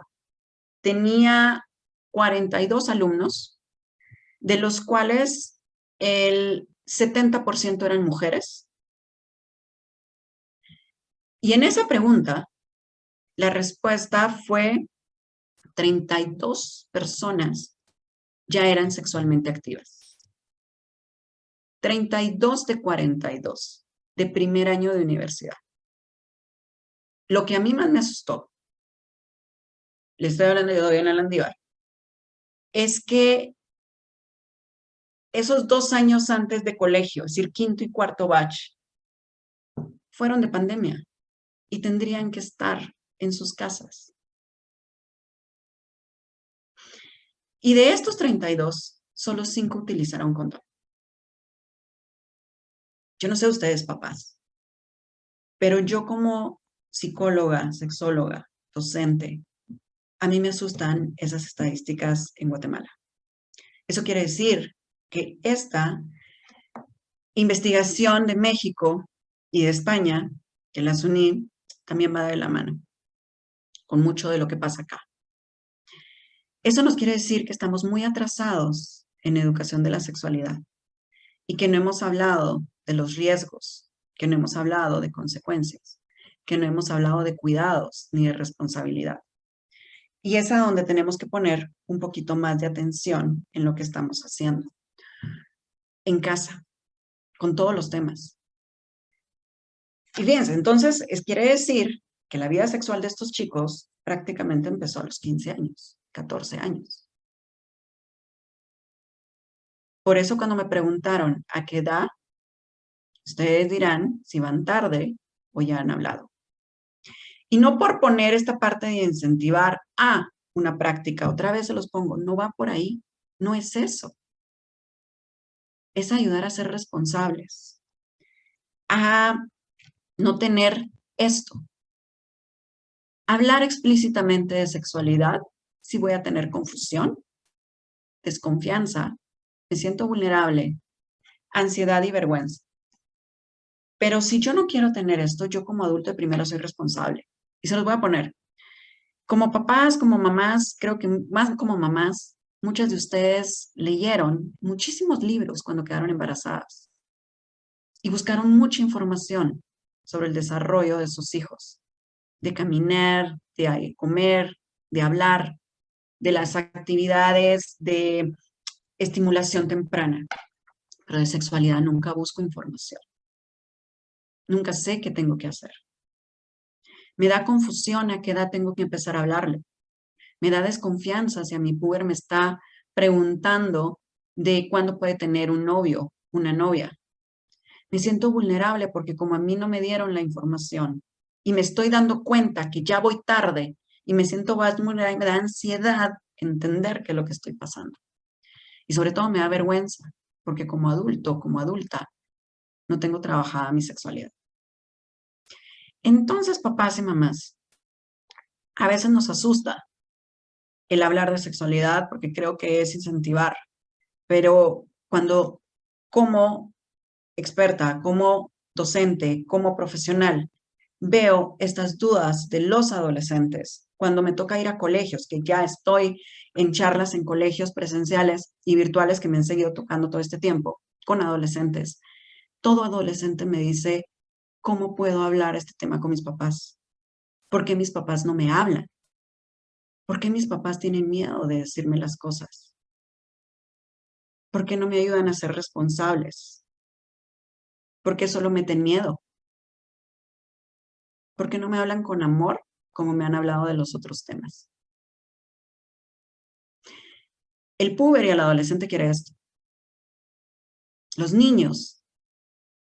tenía 42 alumnos, de los cuales el 70% eran mujeres. Y en esa pregunta, la respuesta fue 32 personas ya eran sexualmente activas. 32 de 42 de primer año de universidad. Lo que a mí más me asustó, le estoy hablando de Diana Landívar, es que esos 2 años antes de colegio, es decir, quinto y cuarto batch, fueron de pandemia y tendrían que estar en sus casas. Y de estos 32, solo 5 utilizaron condón. Yo no sé ustedes, papás, pero yo como psicóloga, sexóloga, docente, a mí me asustan esas estadísticas en Guatemala. Eso quiere decir que esta investigación de México y de España, que las uní, también va de la mano con mucho de lo que pasa acá. Eso nos quiere decir que estamos muy atrasados en educación de la sexualidad y que no hemos hablado de los riesgos, que no hemos hablado de consecuencias, que no hemos hablado de cuidados ni de responsabilidad. Y es a donde tenemos que poner un poquito más de atención en lo que estamos haciendo. En casa, con todos los temas. Y fíjense, entonces, quiere decir que la vida sexual de estos chicos prácticamente empezó a los 15 años, 14 años. Por eso cuando me preguntaron a qué edad, ustedes dirán si van tarde o ya han hablado. Y no por poner esta parte de incentivar a una práctica, otra vez se los pongo, no va por ahí, no es eso. Es ayudar a ser responsables, a no tener esto. Hablar explícitamente de sexualidad, si voy a tener confusión, desconfianza, me siento vulnerable, ansiedad y vergüenza. Pero si yo no quiero tener esto, yo como adulto primero soy responsable. Y se los voy a poner. Como papás, como mamás, creo que más como mamás, Muchas de ustedes leyeron muchísimos libros cuando quedaron embarazadas y buscaron mucha información sobre el desarrollo de sus hijos, de caminar, de comer, de hablar, de las actividades de estimulación temprana. Pero de sexualidad nunca busco información. Nunca sé qué tengo que hacer. Me da confusión a qué edad tengo que empezar a hablarle. Me da desconfianza si a mi puber me está preguntando de cuándo puede tener un novio, una novia. Me siento vulnerable porque como a mí no me dieron la información y me estoy dando cuenta que ya voy tarde y me siento vulnerable y me da ansiedad entender qué es lo que estoy pasando. Y sobre todo me da vergüenza porque como adulto, como adulta, no tengo trabajada mi sexualidad. Entonces, papás y mamás, a veces nos asusta el hablar de sexualidad porque creo que es incentivar, pero cuando como experta, como docente, como profesional, veo estas dudas de los adolescentes cuando me toca ir a colegios, que ya estoy en charlas en colegios presenciales y virtuales que me han seguido tocando todo este tiempo con adolescentes. Todo adolescente me dice, ¿cómo puedo hablar este tema con mis papás? ¿Por qué mis papás no me hablan? ¿Por qué mis papás tienen miedo de decirme las cosas? ¿Por qué no me ayudan a ser responsables? ¿Por qué solo meten miedo? ¿Por qué no me hablan con amor como me han hablado de los otros temas? El puber y el adolescente quiere esto. Los niños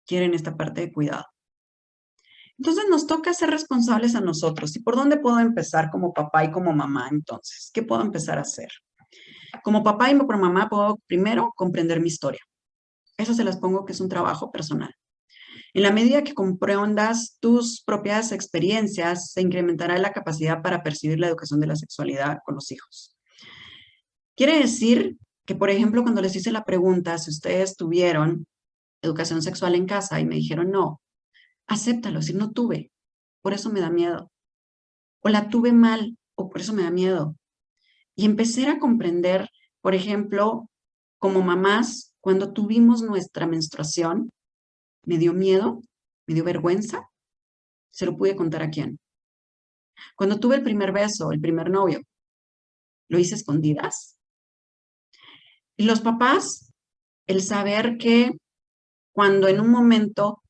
quieren esta parte de cuidado. Entonces nos toca ser responsables a nosotros. ¿Y por dónde puedo empezar como papá y como mamá entonces? ¿Qué puedo empezar a hacer? Como papá y como mamá puedo primero comprender mi historia. Eso se las pongo que es un trabajo personal. En la medida que comprendas tus propias experiencias, se incrementará la capacidad para percibir la educación de la sexualidad con los hijos. Quiere decir que, por ejemplo, cuando les hice la pregunta si ustedes tuvieron educación sexual en casa y me dijeron no, acéptalo, es decir, no tuve, por eso me da miedo. O la tuve mal, o por eso me da miedo. Y empecé a comprender, por ejemplo, como mamás, cuando tuvimos nuestra menstruación, me dio miedo, me dio vergüenza, se lo pude contar a quién. Cuando tuve el primer beso, el primer novio, lo hice a escondidas. Y los papás, el saber que cuando en un momento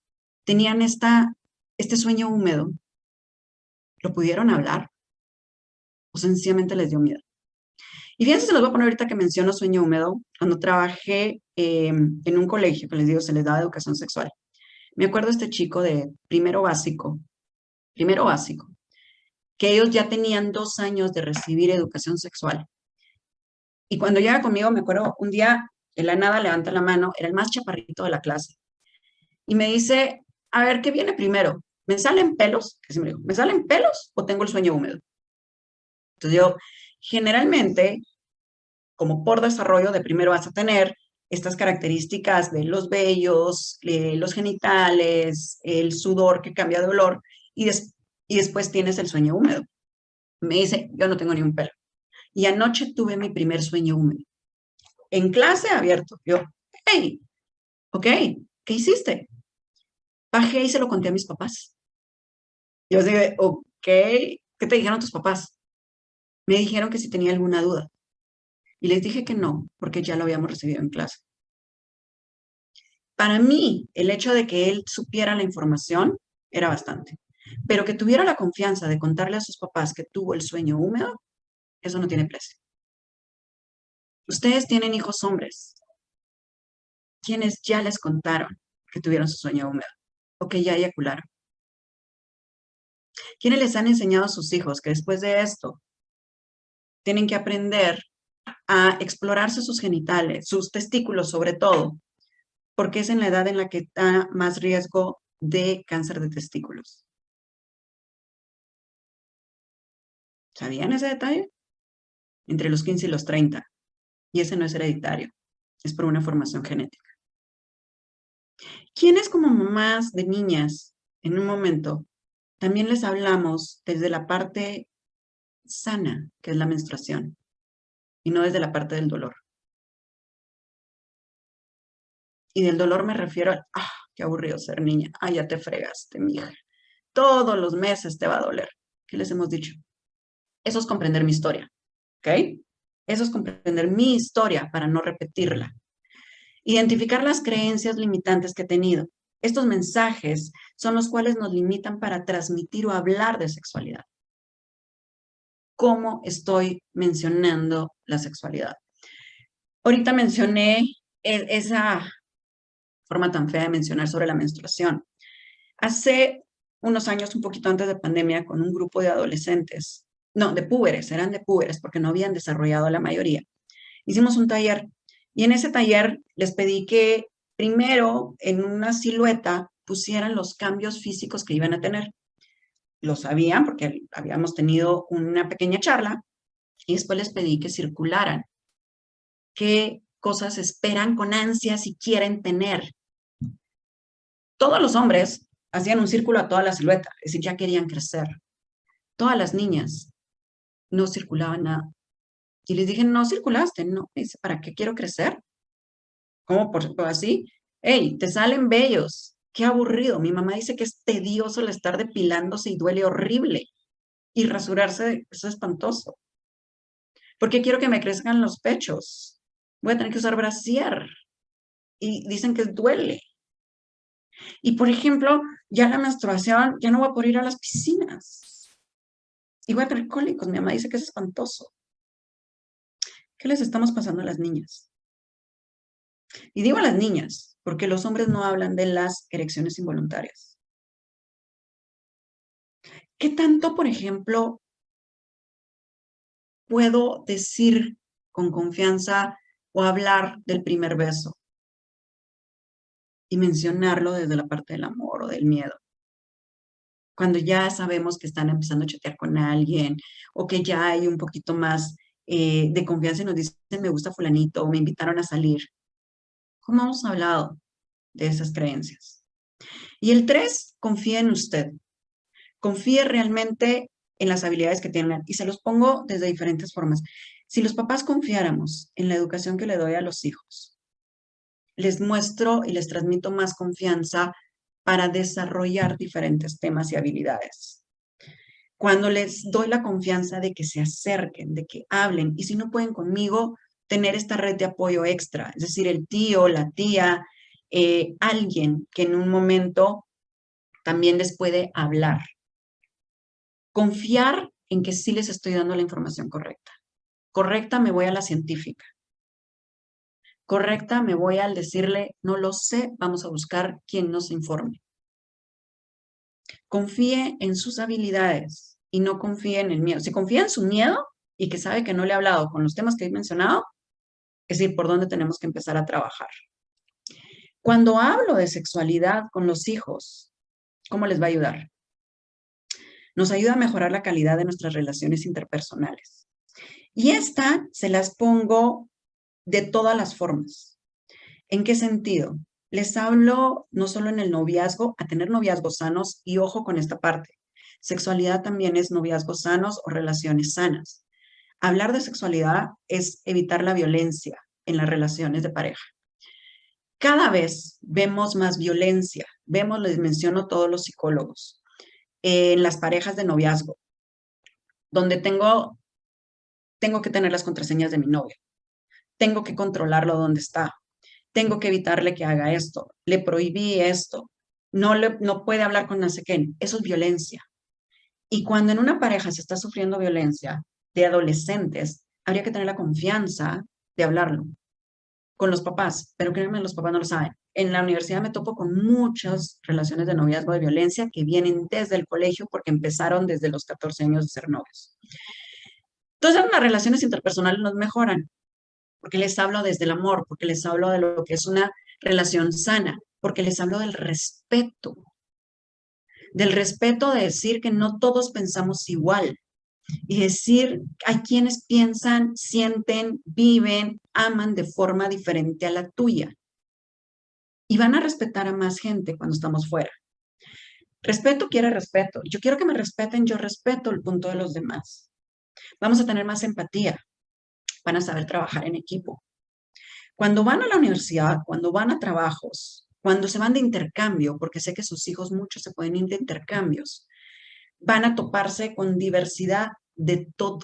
tenían este sueño húmedo, lo pudieron hablar o sencillamente les dio miedo. Y fíjense, se los voy a poner ahorita que menciono sueño húmedo, cuando trabajé en un colegio, que les digo, se les daba educación sexual. Me acuerdo de este chico de primero básico, que ellos ya tenían 2 años de recibir educación sexual. Y cuando llega conmigo, me acuerdo, un día, de la nada, levanta la mano, era el más chaparrito de la clase, y me dice, a ver, ¿qué viene primero? ¿Me salen pelos? Que me dijo, ¿me salen pelos o tengo el sueño húmedo? Entonces yo, generalmente, como por desarrollo, de primero vas a tener estas características de los vellos, los genitales, el sudor que cambia de olor, y, y después tienes el sueño húmedo. Me dice, yo no tengo ni un pelo. Y anoche tuve mi primer sueño húmedo. En clase abierto. Yo, hey, ok, ¿qué hiciste? Bajé y se lo conté a mis papás. Yo dije, ok, ¿qué te dijeron tus papás? Me dijeron que si tenía alguna duda. Y les dije que no, porque ya lo habíamos recibido en clase. Para mí, el hecho de que él supiera la información era bastante. Pero que tuviera la confianza de contarle a sus papás que tuvo el sueño húmedo, eso no tiene precio. Ustedes tienen hijos hombres, quienes ya les contaron que tuvieron su sueño húmedo o que ya eyacularon. ¿Quiénes les han enseñado a sus hijos que después de esto tienen que aprender a explorarse sus genitales, sus testículos sobre todo, porque es en la edad en la que está más riesgo de cáncer de testículos? ¿Sabían ese detalle? Entre los 15 y los 30. Y ese no es hereditario, es por una formación genética. ¿Quiénes como mamás de niñas, en un momento, también les hablamos desde la parte sana, que es la menstruación? y no desde la parte del dolor. Y del dolor me refiero a, qué aburrido ser niña. Ya te fregaste, mija. Todos los meses te va a doler. ¿Qué les hemos dicho? Eso es comprender mi historia, ¿ok? Eso es comprender mi historia para no repetirla. Identificar las creencias limitantes que he tenido. Estos mensajes son los cuales nos limitan para transmitir o hablar de sexualidad. ¿Cómo estoy mencionando la sexualidad? Ahorita mencioné esa forma tan fea de mencionar sobre la menstruación. Hace unos años, un poquito antes de pandemia, con un grupo de adolescentes, no, de púberes, eran de púberes porque no habían desarrollado la mayoría. Hicimos un taller y en ese taller les pedí que primero en una silueta pusieran los cambios físicos que iban a tener. Lo sabían porque habíamos tenido una pequeña charla y después les pedí que circularan qué cosas esperan con ansias y quieren tener. Todos los hombres hacían un círculo a toda la silueta, es decir, ya querían crecer. Todas las niñas no circulaban nada. Y les dije, no circulaste, no. Dice, ¿para qué quiero crecer? ¿Cómo por así? Hey, te salen bellos. Qué aburrido. Mi mamá dice que es tedioso el estar depilándose y duele horrible. Y rasurarse, eso es espantoso. ¿Por qué quiero que me crezcan los pechos? Voy a tener que usar brasier. Y dicen que duele. Y por ejemplo, ya la menstruación, ya no voy a poder ir a las piscinas. Y voy a tener cólicos. Mi mamá dice que es espantoso. ¿Qué les estamos pasando a las niñas? Y digo a las niñas, porque los hombres no hablan de las erecciones involuntarias. ¿Qué tanto, por ejemplo, puedo decir con confianza o hablar del primer beso y mencionarlo desde la parte del amor o del miedo? Cuando ya sabemos que están empezando a chatear con alguien o que ya hay un poquito más de confianza y nos dicen, me gusta fulanito o me invitaron a salir. ¿Cómo hemos hablado de esas creencias? Y el 3, confía en usted. Confíe realmente en las habilidades que tienen. Y se los pongo desde diferentes formas. Si los papás confiáramos en la educación que le doy a los hijos, les muestro y les transmito más confianza para desarrollar diferentes temas y habilidades. Cuando les doy la confianza de que se acerquen, de que hablen, y si no pueden conmigo, tener esta red de apoyo extra, es decir, el tío, la tía, alguien que en un momento también les puede hablar. Confiar en que sí les estoy dando la información correcta. Correcta, me voy a la científica. Correcta, me voy al decirle, no lo sé, vamos a buscar quien nos informe. Confíe en sus habilidades y no confíe en el miedo. Si confía en su miedo y que sabe que no le he hablado con los temas que he mencionado, es decir, por dónde tenemos que empezar a trabajar. Cuando hablo de sexualidad con los hijos, ¿cómo les va a ayudar? Nos ayuda a mejorar la calidad de nuestras relaciones interpersonales. Y esta se las pongo de todas las formas. ¿En qué sentido? Les hablo no solo en el noviazgo, a tener noviazgos sanos y ojo con esta parte. Sexualidad también es noviazgos sanos o relaciones sanas. Hablar de sexualidad es evitar la violencia en las relaciones de pareja. Cada vez vemos más violencia. Vemos, les menciono todos los psicólogos, en las parejas de noviazgo, donde tengo que tener las contraseñas de mi novio. Tengo que controlarlo donde está. Tengo que evitarle que haga esto. Le prohibí esto. No puede hablar con no sé qué. Eso es violencia. Y cuando en una pareja se está sufriendo violencia de adolescentes, habría que tener la confianza de hablarlo con los papás. Pero créanme, los papás no lo saben. En la universidad me topo con muchas relaciones de noviazgo de violencia que vienen desde el colegio porque empezaron desde los 14 años de ser novios. Entonces, las relaciones interpersonales nos mejoran porque les hablo desde el amor, porque les hablo de lo que es una relación sana, porque les hablo del respeto de decir que no todos pensamos igual y decir, hay quienes piensan, sienten, viven, aman de forma diferente a la tuya y van a respetar a más gente cuando estamos fuera. Respeto quiere respeto. Yo quiero que me respeten, yo respeto el punto de los demás. Vamos a tener más empatía. van a saber trabajar en equipo. Cuando van a la universidad, cuando van a trabajos, cuando se van de intercambio, porque sé que sus hijos muchos se pueden ir de intercambios, van a toparse con diversidad de todo.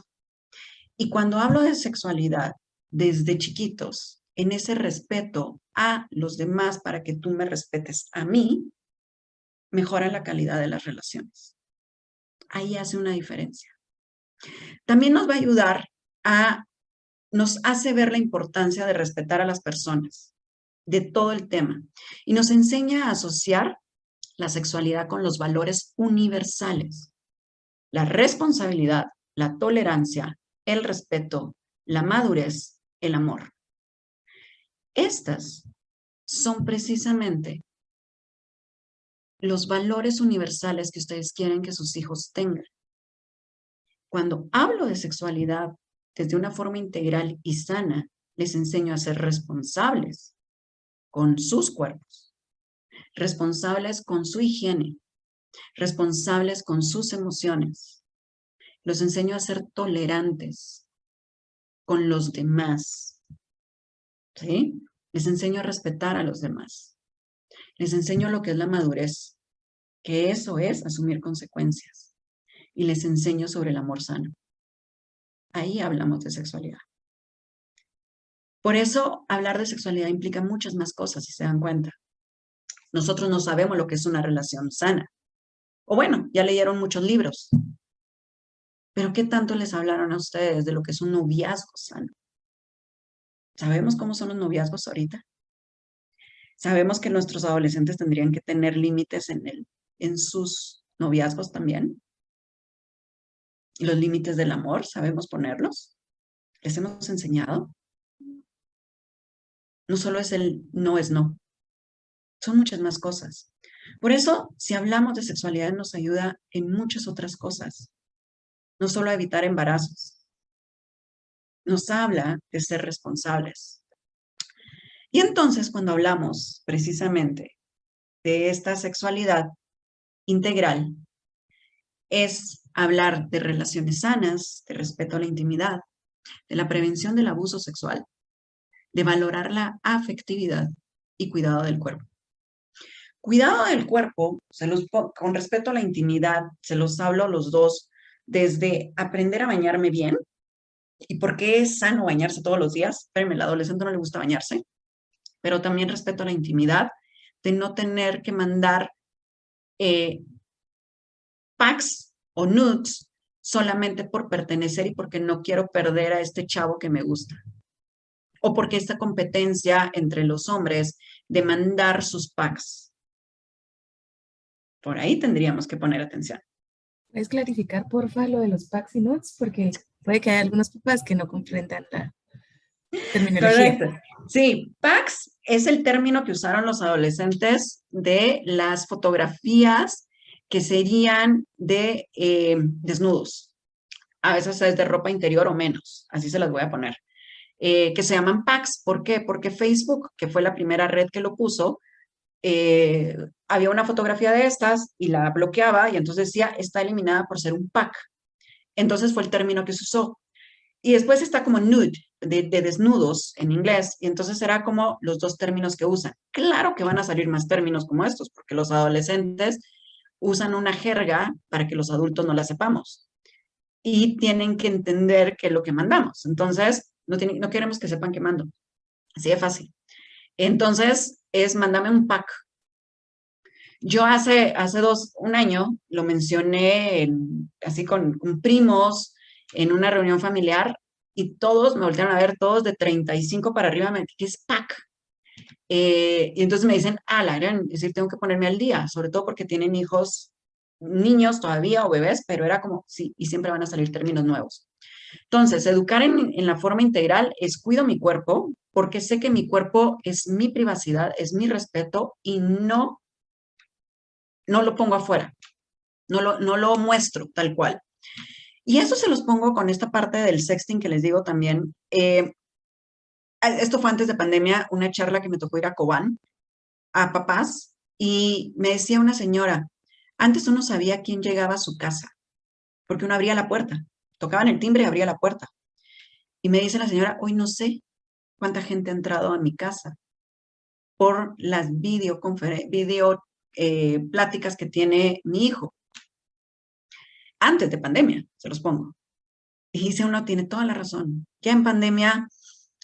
Y cuando hablo de sexualidad, desde chiquitos, en ese respeto a los demás para que tú me respetes a mí, mejora la calidad de las relaciones. Ahí hace una diferencia. También nos va a ayudar nos hace ver la importancia de respetar a las personas, de todo el tema, y nos enseña a asociar la sexualidad con los valores universales, la responsabilidad, la tolerancia, el respeto, la madurez, el amor. Estas son precisamente los valores universales que ustedes quieren que sus hijos tengan. Cuando hablo de sexualidad desde una forma integral y sana, les enseño a ser responsables con sus cuerpos, responsables con su higiene, responsables con sus emociones. Los enseño a ser tolerantes con los demás, ¿sí? Les enseño a respetar a los demás. Les enseño lo que es la madurez, que eso es asumir consecuencias. Y les enseño sobre el amor sano. Ahí hablamos de sexualidad. Por eso, hablar de sexualidad implica muchas más cosas, si se dan cuenta. Nosotros no sabemos lo que es una relación sana. O bueno, ya leyeron muchos libros. Pero ¿qué tanto les hablaron a ustedes de lo que es un noviazgo sano? ¿Sabemos cómo son los noviazgos ahorita? ¿Sabemos que nuestros adolescentes tendrían que tener límites en sus noviazgos también? ¿Y los límites del amor, sabemos ponerlos? ¿Les hemos enseñado? No solo es el no es no. Son muchas más cosas. Por eso, si hablamos de sexualidad, nos ayuda en muchas otras cosas. No solo a evitar embarazos. Nos habla de ser responsables. Y entonces, cuando hablamos precisamente de esta sexualidad integral, es hablar de relaciones sanas, de respeto a la intimidad, de la prevención del abuso sexual, de valorar la afectividad y cuidado del cuerpo. Cuidado del cuerpo, con respecto a la intimidad, se los hablo a los dos, desde aprender a bañarme bien, y por qué es sano bañarse todos los días. Espérenme, al adolescente no le gusta bañarse, pero también respeto a la intimidad, de no tener que mandar packs o nudes solamente por pertenecer y porque no quiero perder a este chavo que me gusta. O porque esta competencia entre los hombres de mandar sus packs. Por ahí tendríamos que poner atención. ¿Puedes clarificar, porfa, lo de los packs y nuts? Porque puede que haya algunos papás que no comprendan la terminología. Correcto. Sí, packs es el término que usaron los adolescentes de las fotografías que serían de desnudos. A veces es de ropa interior o menos, así se las voy a poner. Que se llaman packs. ¿Por qué? Porque Facebook, que fue la primera red que lo puso, había una fotografía de estas y la bloqueaba y entonces decía, está eliminada por ser un pack. Entonces fue el término que se usó. Y después está como nude, de desnudos en inglés, y entonces será como los dos términos que usan. Claro que van a salir más términos como estos, porque los adolescentes usan una jerga para que los adultos no la sepamos. Y tienen que entender qué es lo que mandamos. Entonces, no queremos que sepan qué mando. Así de fácil. Entonces, mándame un pack. Yo hace un año lo mencioné así con primos en una reunión familiar y todos me voltearon a ver, todos de 35 para arriba, me dicen, ¿qué es pack? Y entonces me dicen, es decir, tengo que ponerme al día, sobre todo porque tienen hijos, niños todavía o bebés, pero era como, sí, y siempre van a salir términos nuevos. Entonces, educar en la forma integral es cuido mi cuerpo, porque sé que mi cuerpo es mi privacidad, es mi respeto y no lo pongo afuera, no lo muestro tal cual. Y eso se los pongo con esta parte del sexting que les digo también. Esto fue antes de pandemia, una charla que me tocó ir a Cobán, a papás, y me decía una señora, antes uno sabía quién llegaba a su casa, porque uno abría la puerta, tocaban el timbre y abría la puerta. Y me dice la señora, hoy no sé cuánta gente ha entrado a mi casa por las pláticas que tiene mi hijo. Antes de pandemia, se los pongo. Y dice uno, tiene toda la razón. Ya en pandemia,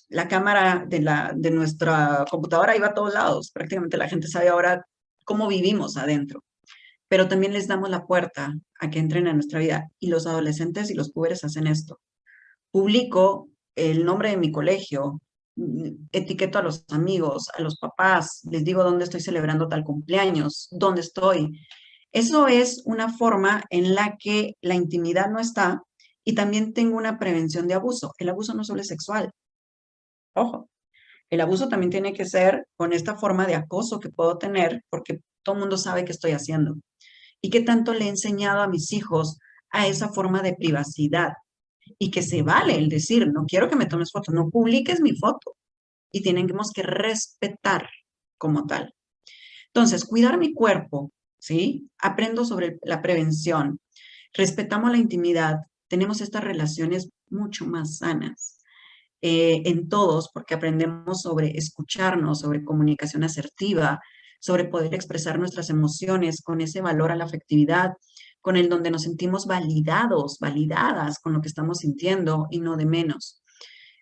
la cámara de nuestra computadora iba a todos lados. Prácticamente la gente sabe ahora cómo vivimos adentro. Pero también les damos la puerta a que entren a nuestra vida. Y los adolescentes y los púberes hacen esto. Publico el nombre de mi colegio, etiqueto a los amigos, a los papás, les digo dónde estoy celebrando tal cumpleaños, dónde estoy. Eso es una forma en la que la intimidad no está y también tengo una prevención de abuso. El abuso no solo es sexual, ojo, el abuso también tiene que ser con esta forma de acoso que puedo tener porque todo el mundo sabe qué estoy haciendo. ¿Y qué tanto le he enseñado a mis hijos a esa forma de privacidad? Y que se vale el decir, no quiero que me tomes foto, no publiques mi foto. Y tenemos que respetar como tal. Entonces, cuidar mi cuerpo, ¿sí? Aprendo sobre la prevención, respetamos la intimidad, tenemos estas relaciones mucho más sanas en todos, porque aprendemos sobre escucharnos, sobre comunicación asertiva, sobre poder expresar nuestras emociones con ese valor a la afectividad, con el donde nos sentimos validados, validadas con lo que estamos sintiendo y no de menos.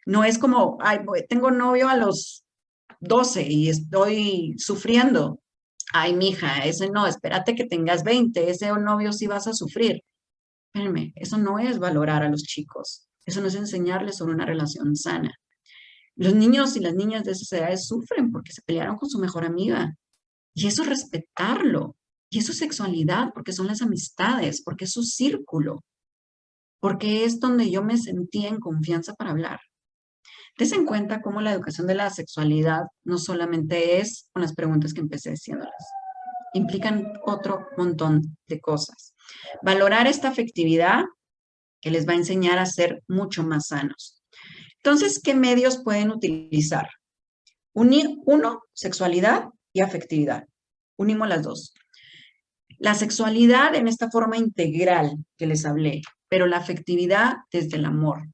No es como, ay, tengo novio a los 12 y estoy sufriendo. Ay, mija, ese no, espérate que tengas 20, ese novio sí vas a sufrir. Espérenme, eso no es valorar a los chicos, eso no es enseñarles sobre una relación sana. Los niños y las niñas de esas edades sufren porque se pelearon con su mejor amiga. Y eso es respetarlo. Y eso es sexualidad, porque son las amistades, porque es su círculo, porque es donde yo me sentía en confianza para hablar. Des en cuenta cómo la educación de la sexualidad no solamente es con las preguntas que empecé diciéndoles, implican otro montón de cosas. Valorar esta afectividad que les va a enseñar a ser mucho más sanos. Entonces, ¿qué medios pueden utilizar? Uno, sexualidad y afectividad. Unimos las dos. La sexualidad en esta forma integral que les hablé, pero la afectividad desde el amor,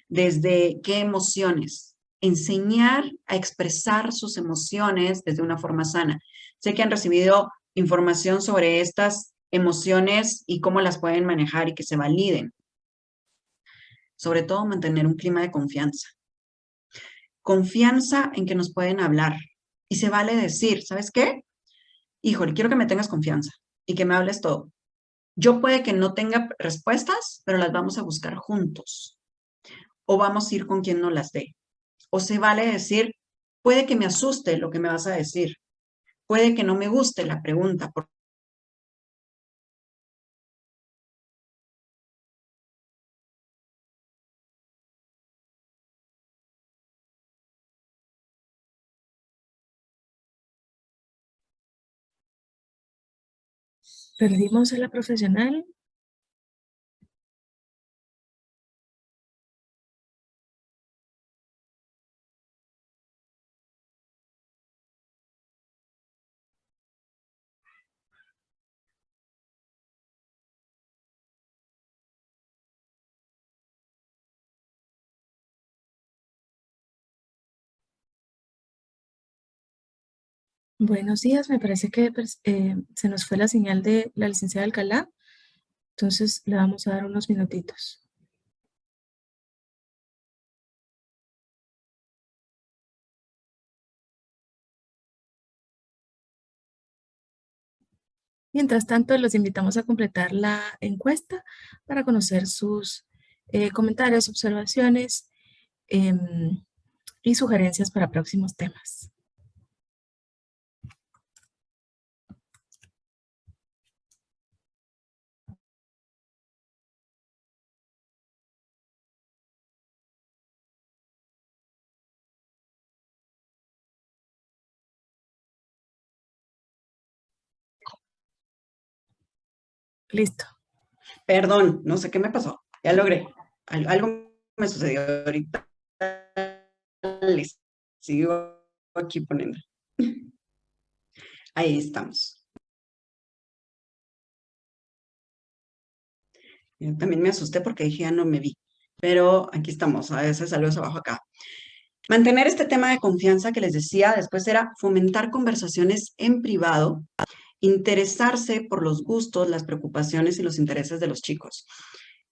desde qué emociones. Enseñar a expresar sus emociones desde una forma sana. Sé que han recibido información sobre estas emociones y cómo las pueden manejar y que se validen. Sobre todo mantener un clima de confianza. Confianza en que nos pueden hablar. Y se vale decir, ¿sabes qué? Híjole, quiero que me tengas confianza y que me hables todo. Yo puede que no tenga respuestas, pero las vamos a buscar juntos. O vamos a ir con quien no las dé. O se vale decir, puede que me asuste lo que me vas a decir. Puede que no me guste la pregunta. Perdimos a la profesional. Buenos días, me parece que se nos fue la señal de la licenciada Alcalá, entonces le vamos a dar unos minutitos. Mientras tanto, los invitamos a completar la encuesta para conocer sus comentarios, observaciones em, y sugerencias para próximos temas. Listo. Perdón, no sé qué me pasó. Ya logré. Algo me sucedió ahorita. Les sigo aquí poniendo. Ahí estamos. Yo también me asusté porque dije, ya no me vi. pero aquí estamos, a veces saludos abajo acá. Mantener este tema de confianza que les decía, después era fomentar conversaciones en privado, interesarse por los gustos, las preocupaciones y los intereses de los chicos.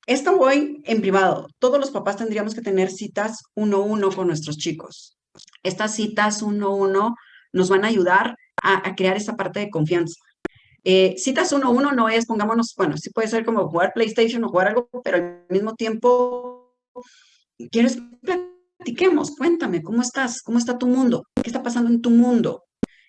Esto voy en privado. Todos los papás tendríamos que tener citas uno a uno con nuestros chicos. Estas citas uno a uno nos van a ayudar a crear esa parte de confianza. Citas uno a uno no es, pongámonos, bueno, sí puede ser como jugar PlayStation o jugar algo, pero al mismo tiempo, ¿quieres platiquemos? Cuéntame, ¿cómo estás? ¿Cómo está tu mundo? ¿Qué está pasando en tu mundo?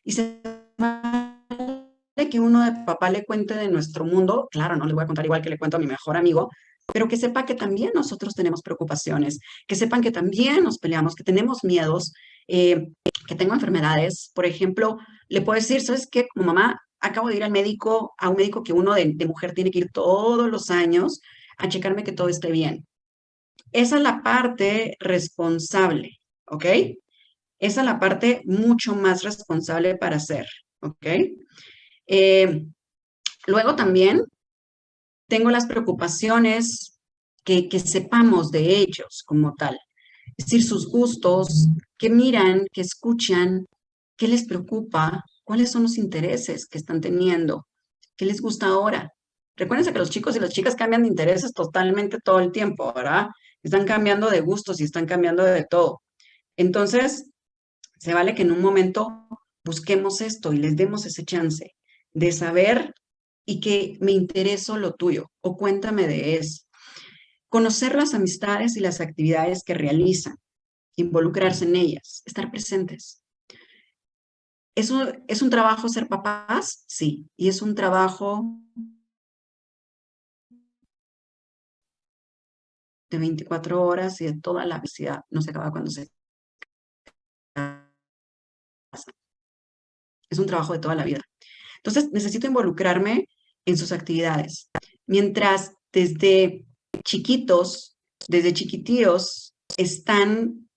Y se vale que uno de papá le cuente de nuestro mundo, claro, no le voy a contar igual que le cuento a mi mejor amigo, pero que sepa que también nosotros tenemos preocupaciones, que sepan que también nos peleamos, que tenemos miedos, que tengo enfermedades. Por ejemplo, le puedo decir, ¿sabes qué? Como mamá, acabo de ir al médico, a un médico que uno de mujer tiene que ir todos los años a checarme que todo esté bien. Esa es la parte responsable, ¿ok? Esa es la parte mucho más responsable para hacer, ¿ok? Eh, luego también tengo las preocupaciones que sepamos de ellos como tal. Es decir, sus gustos, qué miran, qué escuchan, qué les preocupa, cuáles son los intereses que están teniendo, qué les gusta ahora. Recuérdense que los chicos y las chicas cambian de intereses totalmente todo el tiempo, ¿verdad? Están cambiando de gustos y están cambiando de todo. Entonces, se vale que en un momento busquemos esto y les demos ese chance de saber y que me intereso lo tuyo o cuéntame de eso. Conocer las amistades y las actividades que realizan, involucrarse en ellas, estar presentes. ¿Eso es un trabajo ser papás? Sí. Y es un trabajo de 24 horas y de toda la vida. No se acaba cuando se casa. Es un trabajo de toda la vida. Entonces, necesito involucrarme en sus actividades. Mientras desde chiquitos, desde chiquitíos,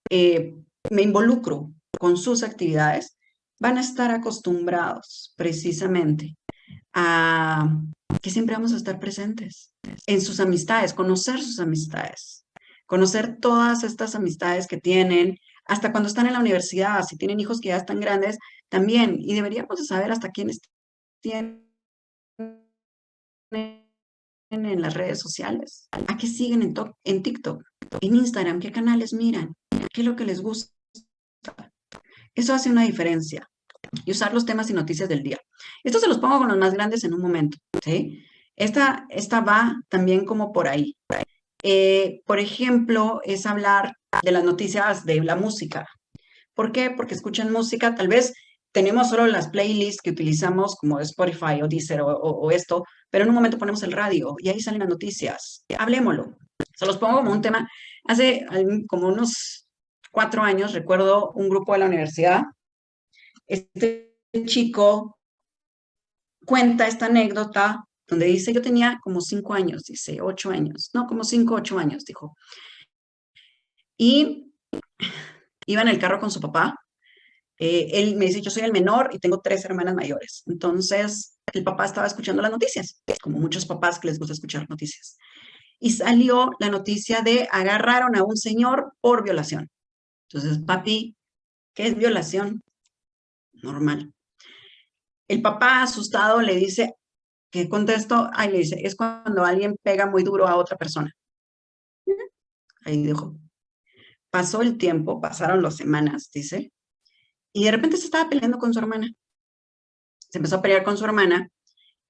me involucro con sus actividades, van a estar acostumbrados precisamente a que siempre vamos a estar presentes en sus amistades, conocer sus amistades, conocer todas estas amistades que tienen, hasta cuando están en la universidad, si tienen hijos que ya están grandes, también, y deberíamos de saber hasta quiénes tienen en las redes sociales, a qué siguen en TikTok, en Instagram, qué canales miran, qué es lo que les gusta. Eso hace una diferencia. Y usar los temas y noticias del día. Esto se los pongo con los más grandes en un momento, ¿sí? Esta va también como por ahí. Por ejemplo, es hablar de las noticias de la música. ¿Por qué? Porque escuchan música, tal vez tenemos solo las playlists que utilizamos como Spotify o Deezer o esto, pero en un momento ponemos el radio y ahí salen las noticias. Hablemoslo. Se los pongo como un tema. Hace como unos 4 años recuerdo un grupo de la universidad. Este chico cuenta esta anécdota donde dice, yo tenía como 5 años, dice, 8 años, no, como 5, 8 años, dijo. Y iba en el carro con su papá. Él me dice, yo soy el menor y tengo 3 hermanas mayores. Entonces, el papá estaba escuchando las noticias, como muchos papás que les gusta escuchar noticias. Y salió la noticia de agarraron a un señor por violación. Entonces, papi, ¿qué es violación? Normal. El papá asustado le dice, ¿qué contesto? Ahí le dice, es cuando alguien pega muy duro a otra persona. Ahí dijo. Pasó el tiempo, pasaron las semanas, dice, y de repente se estaba peleando con su hermana. Se empezó a pelear con su hermana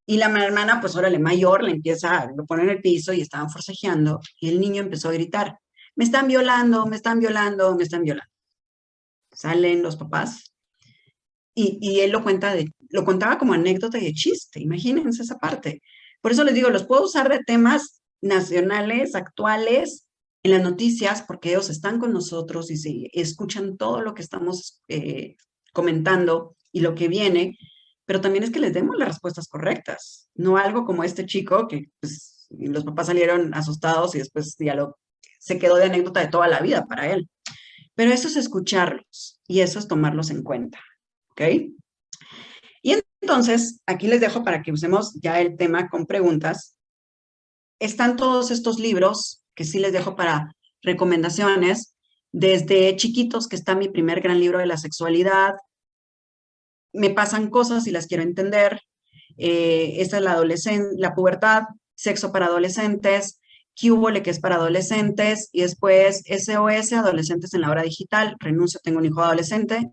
y la hermana, pues órale, mayor, le empieza, lo pone en el piso y estaban forcejeando y el niño empezó a gritar, me están violando, me están violando, me están violando. Salen los papás y él lo contaba como anécdota y de chiste, imagínense esa parte. Por eso les digo, los puedo usar de temas nacionales, actuales, en las noticias, porque ellos están con nosotros y se escuchan todo lo que estamos comentando y lo que viene, pero también es que les demos las respuestas correctas, no algo como este chico que pues, los papás salieron asustados y después se quedó de anécdota de toda la vida para él. Pero eso es escucharlos y eso es tomarlos en cuenta, ¿ok? Y entonces, aquí les dejo para que usemos ya el tema con preguntas. Están todos estos libros que sí les dejo para recomendaciones. Desde chiquitos, que está mi primer gran libro de la sexualidad, me pasan cosas y las quiero entender. Esta es la pubertad, sexo para adolescentes, Cúbole, que es para adolescentes, y después SOS, adolescentes en la hora digital, renuncio, tengo un hijo adolescente,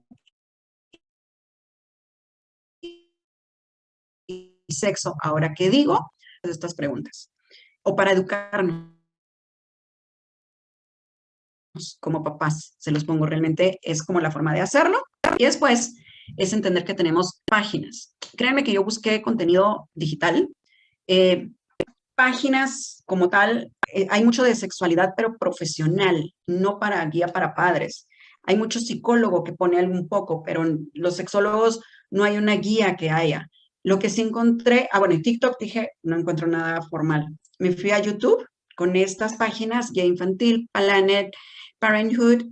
y sexo, ahora qué digo, estas preguntas. O para educarnos como papás, se los pongo realmente, es como la forma de hacerlo. Y después es entender que tenemos páginas. Créanme que yo busqué contenido digital, páginas como tal, hay mucho de sexualidad, pero profesional, no para guía para padres. Hay mucho psicólogo que pone algún poco, pero los sexólogos no hay una guía que haya. Lo que sí encontré, bueno, en TikTok dije, no encuentro nada formal. Me fui a YouTube con estas páginas, guía infantil, Planet, Parenthood,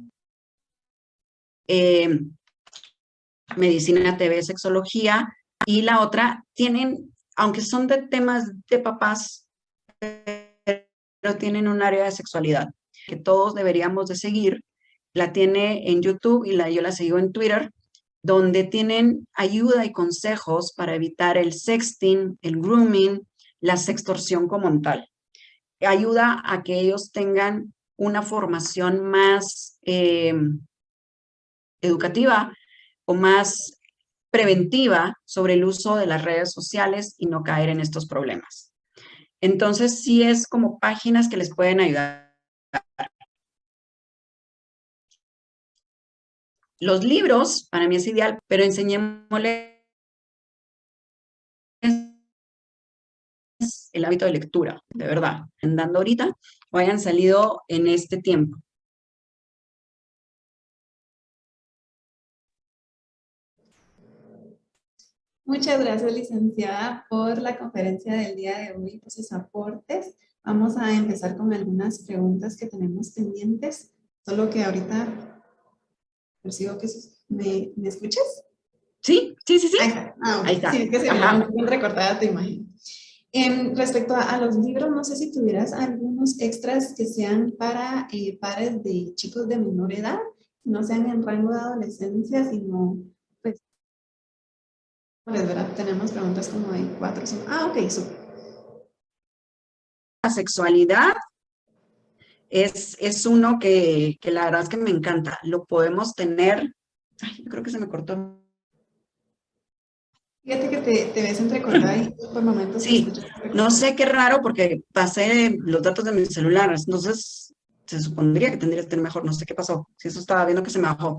Medicina TV, Sexología, y la otra tienen, aunque son de temas de papás, pero tienen un área de sexualidad que todos deberíamos de seguir. La tiene en YouTube y yo la sigo en Twitter, donde tienen ayuda y consejos para evitar el sexting, el grooming, la sextorsión como tal. Ayuda a que ellos tengan una formación más educativa o más preventiva sobre el uso de las redes sociales y no caer en estos problemas. Entonces, sí es como páginas que les pueden ayudar. Los libros, para mí es ideal, pero enseñémosles el hábito de lectura, de verdad, andando ahorita, o hayan salido en este tiempo. Muchas gracias, licenciada, por la conferencia del día de hoy y por sus aportes. Vamos a empezar con algunas preguntas que tenemos pendientes, solo que ahorita percibo que ¿me escuchas? Sí, sí, sí, sí. Ahí está. Ahí está. Sí, que se me un poco recortada tu imagen. Respecto a los libros, no sé si tuvieras algunos extras que sean para pares de chicos de menor edad, no sean en rango de adolescencia, sino pues, ¿verdad? Tenemos preguntas como de 4 o 5. Ok, súper. La sexualidad es uno que la verdad es que me encanta. Lo podemos tener. Ay, yo creo que se me cortó. Fíjate que te ves entrecortada y por momentos te Sí, escuchas no entrecortada. sé qué raro porque pasé los datos de mi celular, entonces se supondría que tendría que tener mejor, no sé qué pasó, si eso estaba viendo que se me bajó.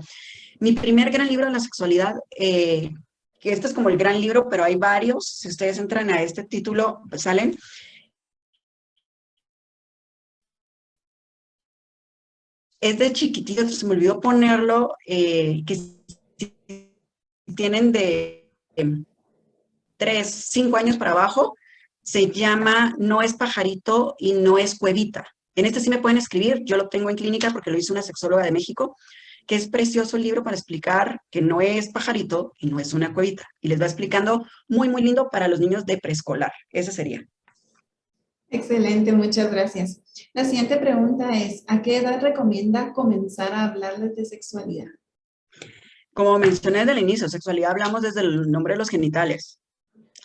Mi primer gran libro de la sexualidad, que este es como el gran libro, pero hay varios, si ustedes entran a este título, pues salen. Es de chiquitito, se me olvidó ponerlo, que tienen de 3, 5 años para abajo, se llama No es pajarito y no es cuevita. En este sí me pueden escribir, yo lo tengo en clínica porque lo hizo una sexóloga de México, que es precioso el libro para explicar que no es pajarito y no es una cuevita. Y les va explicando muy, muy lindo para los niños de preescolar. Ese sería. Excelente, muchas gracias. La siguiente pregunta es, ¿a qué edad recomienda comenzar a hablarles de sexualidad? Como mencioné desde el inicio, sexualidad hablamos desde el nombre de los genitales.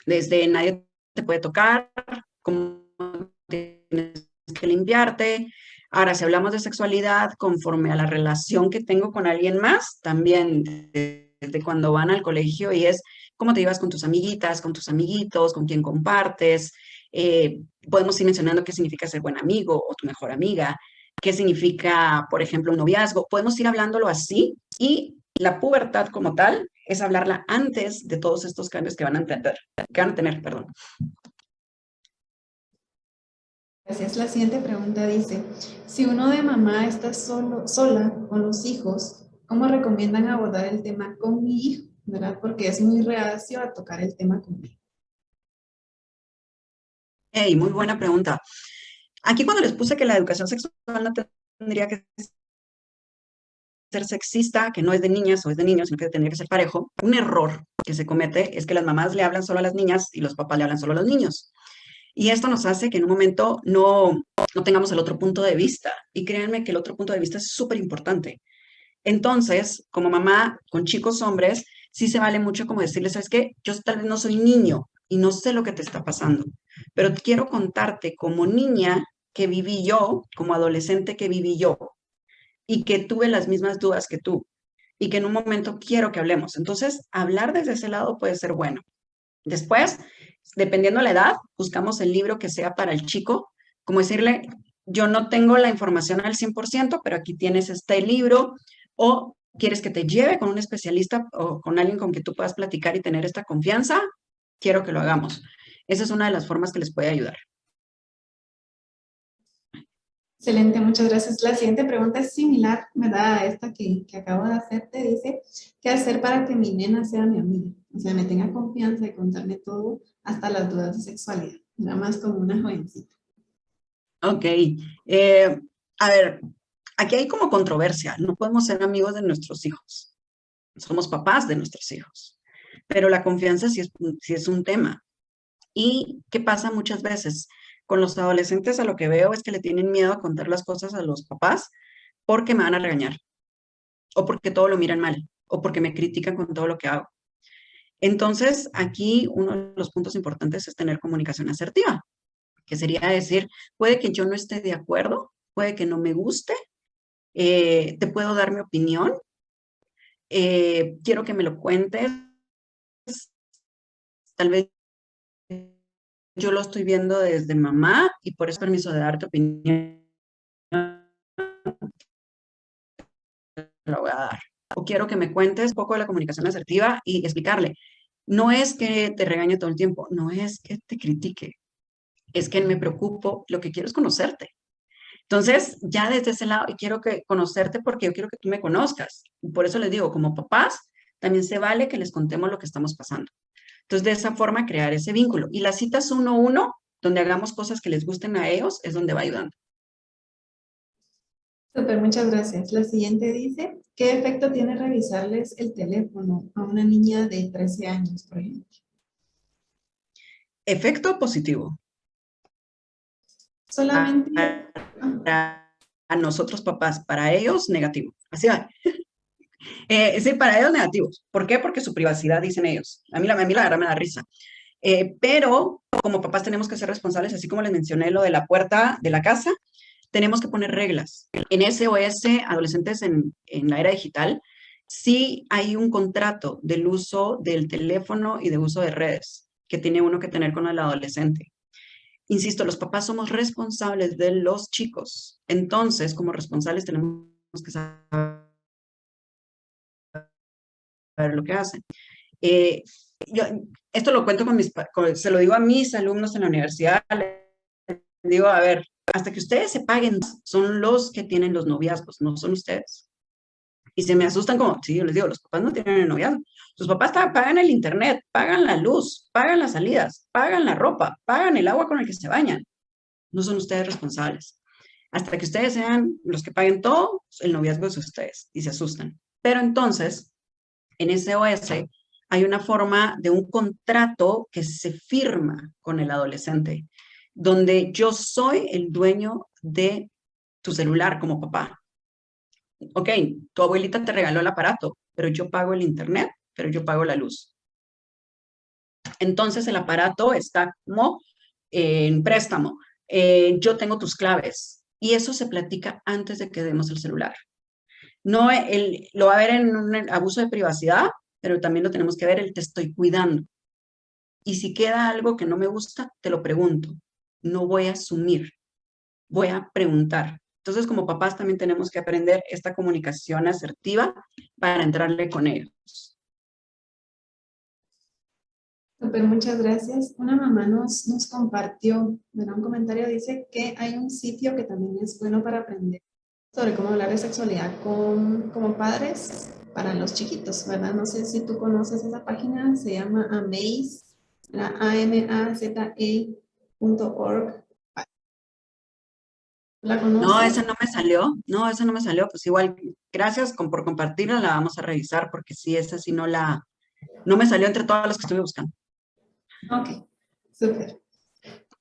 Desde nadie te puede tocar, cómo tienes que limpiarte. Ahora, si hablamos de sexualidad conforme a la relación que tengo con alguien más, también desde cuando van al colegio y es cómo te llevas con tus amiguitas, con tus amiguitos, con quién compartes. Podemos ir mencionando qué significa ser buen amigo o tu mejor amiga, qué significa, por ejemplo, un noviazgo. Podemos ir hablándolo así y la pubertad como tal es hablarla antes de todos estos cambios que van a tener, perdón. Gracias. La siguiente pregunta dice, si uno de mamá está sola con los hijos, ¿cómo recomiendan abordar el tema con mi hijo? ¿Verdad? Porque es muy reacio a tocar el tema conmigo. Hey, muy buena pregunta. Aquí cuando les puse que la educación sexual no tendría que ser sexista, que no es de niñas o es de niños, sino que tendría que ser parejo, un error que se comete es que las mamás le hablan solo a las niñas y los papás le hablan solo a los niños. Y esto nos hace que en un momento no tengamos el otro punto de vista. Y créanme que el otro punto de vista es súper importante. Entonces, como mamá con chicos hombres, sí se vale mucho como decirles, ¿sabes qué? Yo tal vez no soy niño y no sé lo que te está pasando, pero quiero contarte como niña que viví yo, como adolescente que viví yo, y que tuve las mismas dudas que tú, y que en un momento quiero que hablemos. Entonces, hablar desde ese lado puede ser bueno. Después, dependiendo de la edad, buscamos el libro que sea para el chico, como decirle, yo no tengo la información al 100%, pero aquí tienes este libro, o quieres que te lleve con un especialista o con alguien con que tú puedas platicar y tener esta confianza, quiero que lo hagamos. Esa es una de las formas que les puede ayudar. Excelente, muchas gracias. La siguiente pregunta es similar, ¿verdad? A esta que acabo de hacerte. Dice, ¿qué hacer para que mi nena sea mi amiga? O sea, me tenga confianza y contarme todo, hasta las dudas de sexualidad. Nada más como una jovencita. Ok. A ver, aquí hay como controversia. No podemos ser amigos de nuestros hijos. Somos papás de nuestros hijos. Pero la confianza sí es un tema. ¿Y qué pasa muchas veces? Con los adolescentes, a lo que veo es que le tienen miedo a contar las cosas a los papás porque me van a regañar, o porque todo lo miran mal, o porque me critican con todo lo que hago. Entonces, aquí uno de los puntos importantes es tener comunicación asertiva, que sería decir, puede que yo no esté de acuerdo, puede que no me guste, te puedo dar mi opinión, quiero que me lo cuentes, tal vez yo lo estoy viendo desde mamá y por eso permiso de darte opinión lo voy a dar. O quiero que me cuentes un poco de la comunicación asertiva y explicarle. No es que te regañe todo el tiempo, no es que te critique, es que me preocupo, lo que quiero es conocerte. Entonces, ya desde ese lado, y quiero que conocerte porque yo quiero que tú me conozcas. Por eso les digo, como papás, también se vale que les contemos lo que estamos pasando. Entonces, de esa forma, crear ese vínculo. Y las citas 1-1, donde hagamos cosas que les gusten a ellos, es donde va ayudando. Súper, muchas gracias. La siguiente dice, ¿qué efecto tiene revisarles el teléfono a una niña de 13 años, por ejemplo? Efecto positivo. Solamente, A nosotros papás, para ellos negativo. Así va. Es decir, para ellos negativos. ¿Por qué? Porque su privacidad, dicen ellos. A mí la verdad me da risa. Pero como papás tenemos que ser responsables, así como les mencioné lo de la puerta de la casa, tenemos que poner reglas. En SOS, adolescentes en la era digital, sí hay un contrato del uso del teléfono y de uso de redes que tiene uno que tener con el adolescente. Insisto, los papás somos responsables de los chicos. Entonces, como responsables tenemos que saber lo que hacen. Eh, yo, esto lo cuento se lo digo a mis alumnos en la universidad, les digo, a ver, hasta que ustedes se paguen, son los que tienen los noviazgos, no son ustedes. Y se me asustan como, sí, yo les digo, los papás no tienen el noviazgo. Sus papás pagan el internet, pagan la luz, pagan las salidas, pagan la ropa, pagan el agua con el que se bañan. No son ustedes responsables. Hasta que ustedes sean los que paguen todo, el noviazgo es de ustedes y se asustan. Pero entonces, en SOS hay una forma de un contrato que se firma con el adolescente, donde yo soy el dueño de tu celular como papá. Ok, tu abuelita te regaló el aparato, pero yo pago el internet, pero yo pago la luz. Entonces el aparato está como en préstamo. Yo tengo tus claves y eso se platica antes de que demos el celular. No, lo va a ver en un abuso de privacidad, pero también lo tenemos que ver, el te estoy cuidando. Y si queda algo que no me gusta, te lo pregunto. No voy a asumir, voy a preguntar. Entonces, como papás también tenemos que aprender esta comunicación asertiva para entrarle con ellos. súper, muchas gracias. Una mamá nos compartió, ¿verdad? Un comentario dice que hay un sitio que también es bueno para aprender sobre cómo hablar de sexualidad como padres para los chiquitos, ¿verdad? No sé si tú conoces esa página, se llama Amaze, la amaze.org. ¿La No, conoces? esa no me salió. No, esa no me salió. Pues igual, gracias por compartirla, la vamos a revisar porque sí, esa sí no me salió entre todas las que estuve buscando. Ok, súper.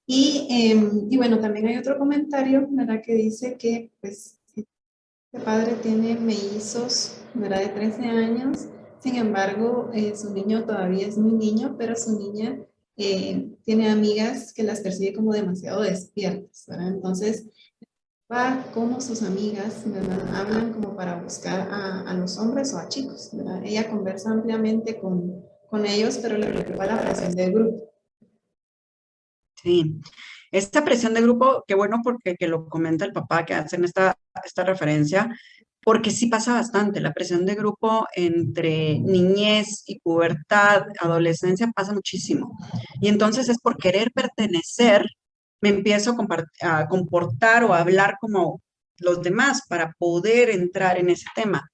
Y bueno, también hay otro comentario, ¿verdad? Que dice que pues este padre tiene mellizos, ¿verdad? De 13 años. Sin embargo, su niño todavía es muy niño, pero su niña tiene amigas que las percibe como demasiado despiertas, ¿verdad? Entonces, va como sus amigas, ¿verdad? Hablan como para buscar a los hombres o a chicos, ¿verdad? Ella conversa ampliamente con ellos, pero le preocupa la presión del grupo. Sí, esta presión de grupo, qué bueno porque que lo comenta el papá, que hacen esta referencia, porque sí pasa bastante, la presión de grupo entre niñez y pubertad, adolescencia, pasa muchísimo. Y entonces es por querer pertenecer, me empiezo a comportar o a hablar como los demás para poder entrar en ese tema.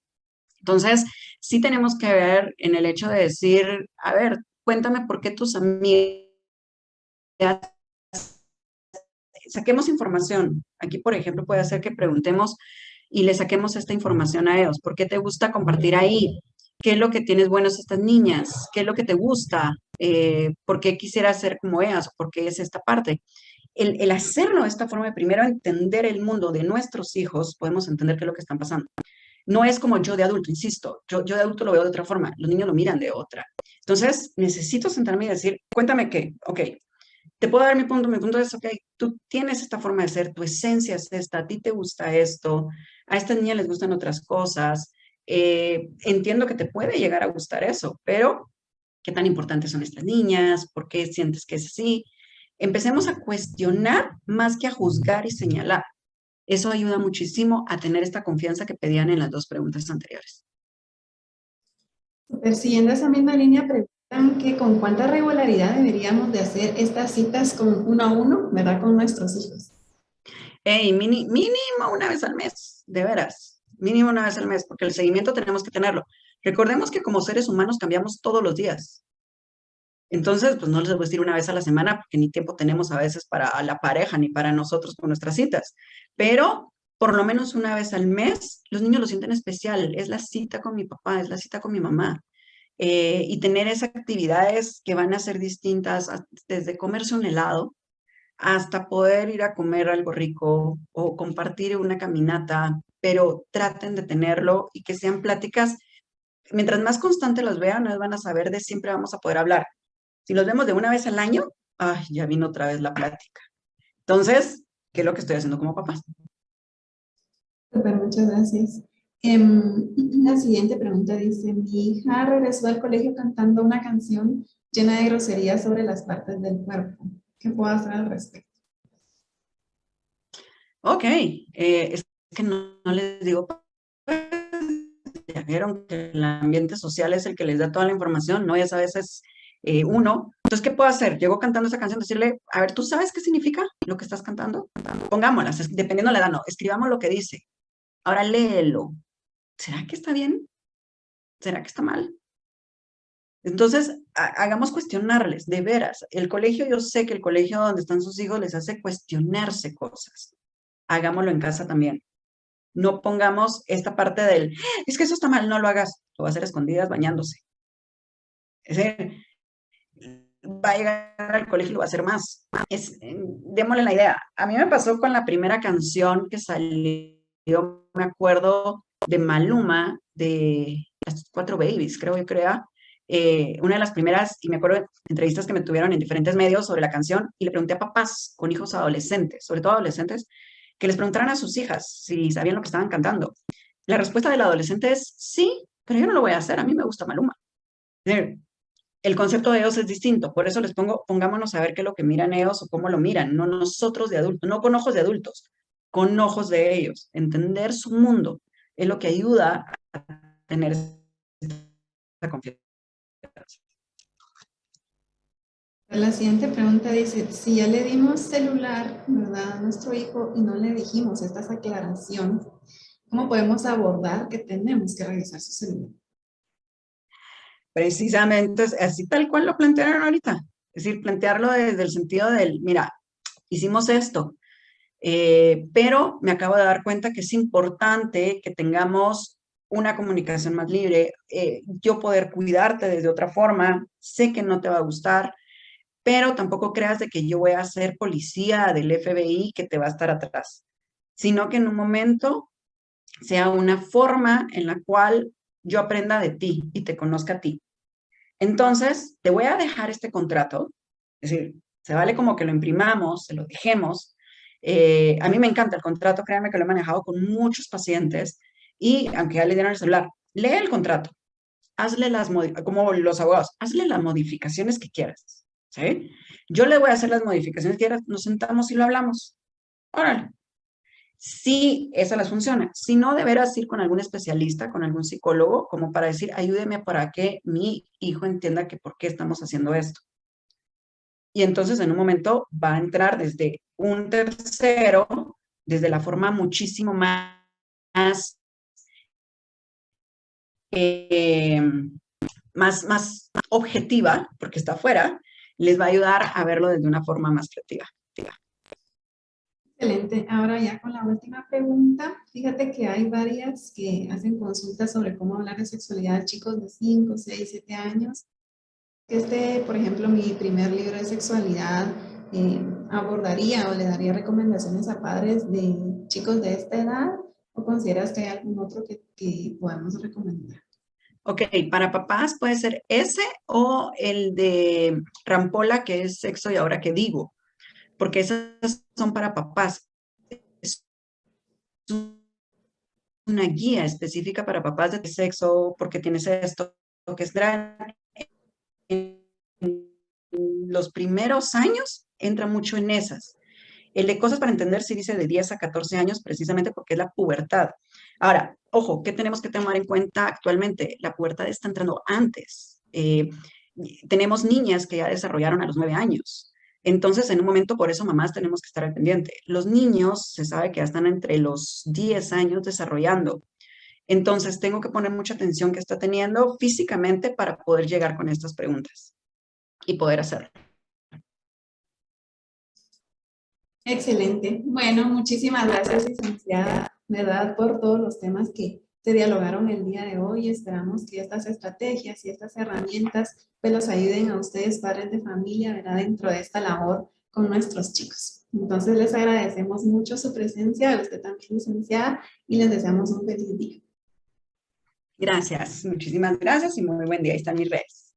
Entonces, sí tenemos que ver en el hecho de decir, a ver, cuéntame por qué tus amigas saquemos información. Aquí, por ejemplo, puede ser que preguntemos y le saquemos esta información a ellos. ¿Por qué te gusta compartir ahí? ¿Qué es lo que tienes buenos estas niñas? ¿Qué es lo que te gusta? ¿Por qué quisieras ser como ellas? ¿Por qué es esta parte? El hacerlo de esta forma, de primero entender el mundo de nuestros hijos, podemos entender qué es lo que están pasando. No es como yo de adulto, insisto, yo de adulto lo veo de otra forma, los niños lo miran de otra. Entonces, necesito sentarme y decir, cuéntame qué, ok, te puedo dar mi punto es, ok, tú tienes esta forma de ser, tu esencia es esta, a ti te gusta esto, a estas niñas les gustan otras cosas, entiendo que te puede llegar a gustar eso, pero ¿qué tan importantes son estas niñas? ¿Por qué sientes que es así? Empecemos a cuestionar más que a juzgar y señalar. Eso ayuda muchísimo a tener esta confianza que pedían en las dos preguntas anteriores. Siguiendo esa misma línea, preguntan que con cuánta regularidad deberíamos de hacer estas citas con uno a uno, ¿verdad? Con nuestros hijos. Hey, mínimo una vez al mes, de veras, mínimo una vez al mes, porque el seguimiento tenemos que tenerlo. Recordemos que como seres humanos cambiamos todos los días. Entonces, pues no les voy a decir una vez a la semana, porque ni tiempo tenemos a veces para la pareja ni para nosotros con nuestras citas. Pero por lo menos una vez al mes, los niños lo sienten especial. Es la cita con mi papá, es la cita con mi mamá. Y tener esas actividades que van a ser distintas, desde comerse un helado hasta poder ir a comer algo rico o compartir una caminata, pero traten de tenerlo y que sean pláticas. Mientras más constante los vean, nos van a saber de siempre vamos a poder hablar. Si los vemos de una vez al año, ay, ya vino otra vez la plática. Entonces, ¿qué es lo que estoy haciendo como papá? Super, muchas gracias. La siguiente pregunta dice, mi hija regresó al colegio cantando una canción llena de groserías sobre las partes del cuerpo. ¿Qué puedo hacer al respecto? Ok, es que no les digo, pues, ya vieron que el ambiente social es el que les da toda la información, ¿no? Y esa vez es uno. Entonces, ¿qué puedo hacer? Llego cantando esa canción, decirle, a ver, ¿tú sabes qué significa lo que estás cantando? Pongámoslas, dependiendo de la edad, no, escribamos lo que dice. Ahora léelo. ¿Será que está bien? ¿Será que está mal? Entonces, hagamos cuestionarles, de veras. El colegio, yo sé que el colegio donde están sus hijos les hace cuestionarse cosas. Hagámoslo en casa también. No pongamos esta parte del, es que eso está mal, no lo hagas. Lo va a hacer a escondidas bañándose. Es decir, va a llegar al colegio y lo va a hacer más. Démosle la idea. A mí me pasó con la primera canción que salió, me acuerdo, de Maluma, de las Cuatro Babies, creo yo crea. Una de las primeras, y me acuerdo de entrevistas que me tuvieron en diferentes medios sobre la canción, y le pregunté a papás con hijos adolescentes, sobre todo adolescentes, que les preguntaran a sus hijas si sabían lo que estaban cantando. La respuesta del adolescente es sí, pero yo no lo voy a hacer, a mí me gusta Maluma. El concepto de ellos es distinto, por eso les pongo, pongámonos a ver qué es lo que miran ellos o cómo lo miran, no nosotros de adultos, no con ojos de adultos, con ojos de ellos. Entender su mundo es lo que ayuda a tener esa confianza. La siguiente pregunta dice, si ya le dimos celular, ¿verdad? A nuestro hijo y no le dijimos estas aclaraciones, ¿cómo podemos abordar que tenemos que revisar su celular? Precisamente así tal cual lo plantearon ahorita. Es decir, plantearlo desde el sentido del, mira, hicimos esto, pero me acabo de dar cuenta que es importante que tengamos una comunicación más libre, yo poder cuidarte desde otra forma, sé que no te va a gustar, pero tampoco creas de que yo voy a ser policía del FBI que te va a estar atrás, sino que en un momento sea una forma en la cual yo aprenda de ti y te conozca a ti. Entonces, te voy a dejar este contrato, es decir, se vale como que lo imprimamos, se lo dejemos. A mí me encanta el contrato, créanme que lo he manejado con muchos pacientes y aunque ya le dieron el celular, lee el contrato, hazle como los abogados, hazle las modificaciones que quieras, ¿sí? Yo le voy a hacer las modificaciones que quieras, nos sentamos y lo hablamos. Órale. Si eso les funciona. Si no, deberás ir con algún especialista, con algún psicólogo, como para decir, ayúdeme para que mi hijo entienda que por qué estamos haciendo esto. Y entonces en un momento va a entrar desde un tercero, desde la forma muchísimo eh, más objetiva, porque está afuera, les va a ayudar a verlo desde una forma más creativa. Excelente. Ahora ya con la última pregunta, fíjate que hay varias que hacen consultas sobre cómo hablar de sexualidad a chicos de 5, 6, 7 años. Por ejemplo, mi primer libro de sexualidad abordaría o le daría recomendaciones a padres de chicos de esta edad, ¿o consideras que hay algún otro que podamos recomendar? Ok, para papás puede ser ese o el de Rampola, que es Sexo y Ahora que Digo, porque esas son para papás. Es una guía específica para papás de sexo, porque tienes esto, que es drag. En los primeros años entra mucho en esas. El de cosas para entender sí dice de 10 a 14 años, precisamente porque es la pubertad. Ahora, ojo, ¿qué tenemos que tomar en cuenta actualmente? La pubertad está entrando antes. Tenemos niñas que ya desarrollaron a los 9 años. Entonces, en un momento, por eso mamás tenemos que estar al pendiente. Los niños se sabe que ya están entre los 10 años desarrollando. Entonces, tengo que poner mucha atención que está teniendo físicamente para poder llegar con estas preguntas y poder hacerlo. Excelente. Bueno, muchísimas gracias, licenciada, ¿verdad? Por todos los temas que se dialogaron el día de hoy. Esperamos que estas estrategias y estas herramientas pues los ayuden a ustedes, padres de familia, ¿verdad? Dentro de esta labor con nuestros chicos. Entonces les agradecemos mucho su presencia, a usted también, licenciada, y les deseamos un feliz día. Gracias, muchísimas gracias y muy buen día. Ahí están mis redes.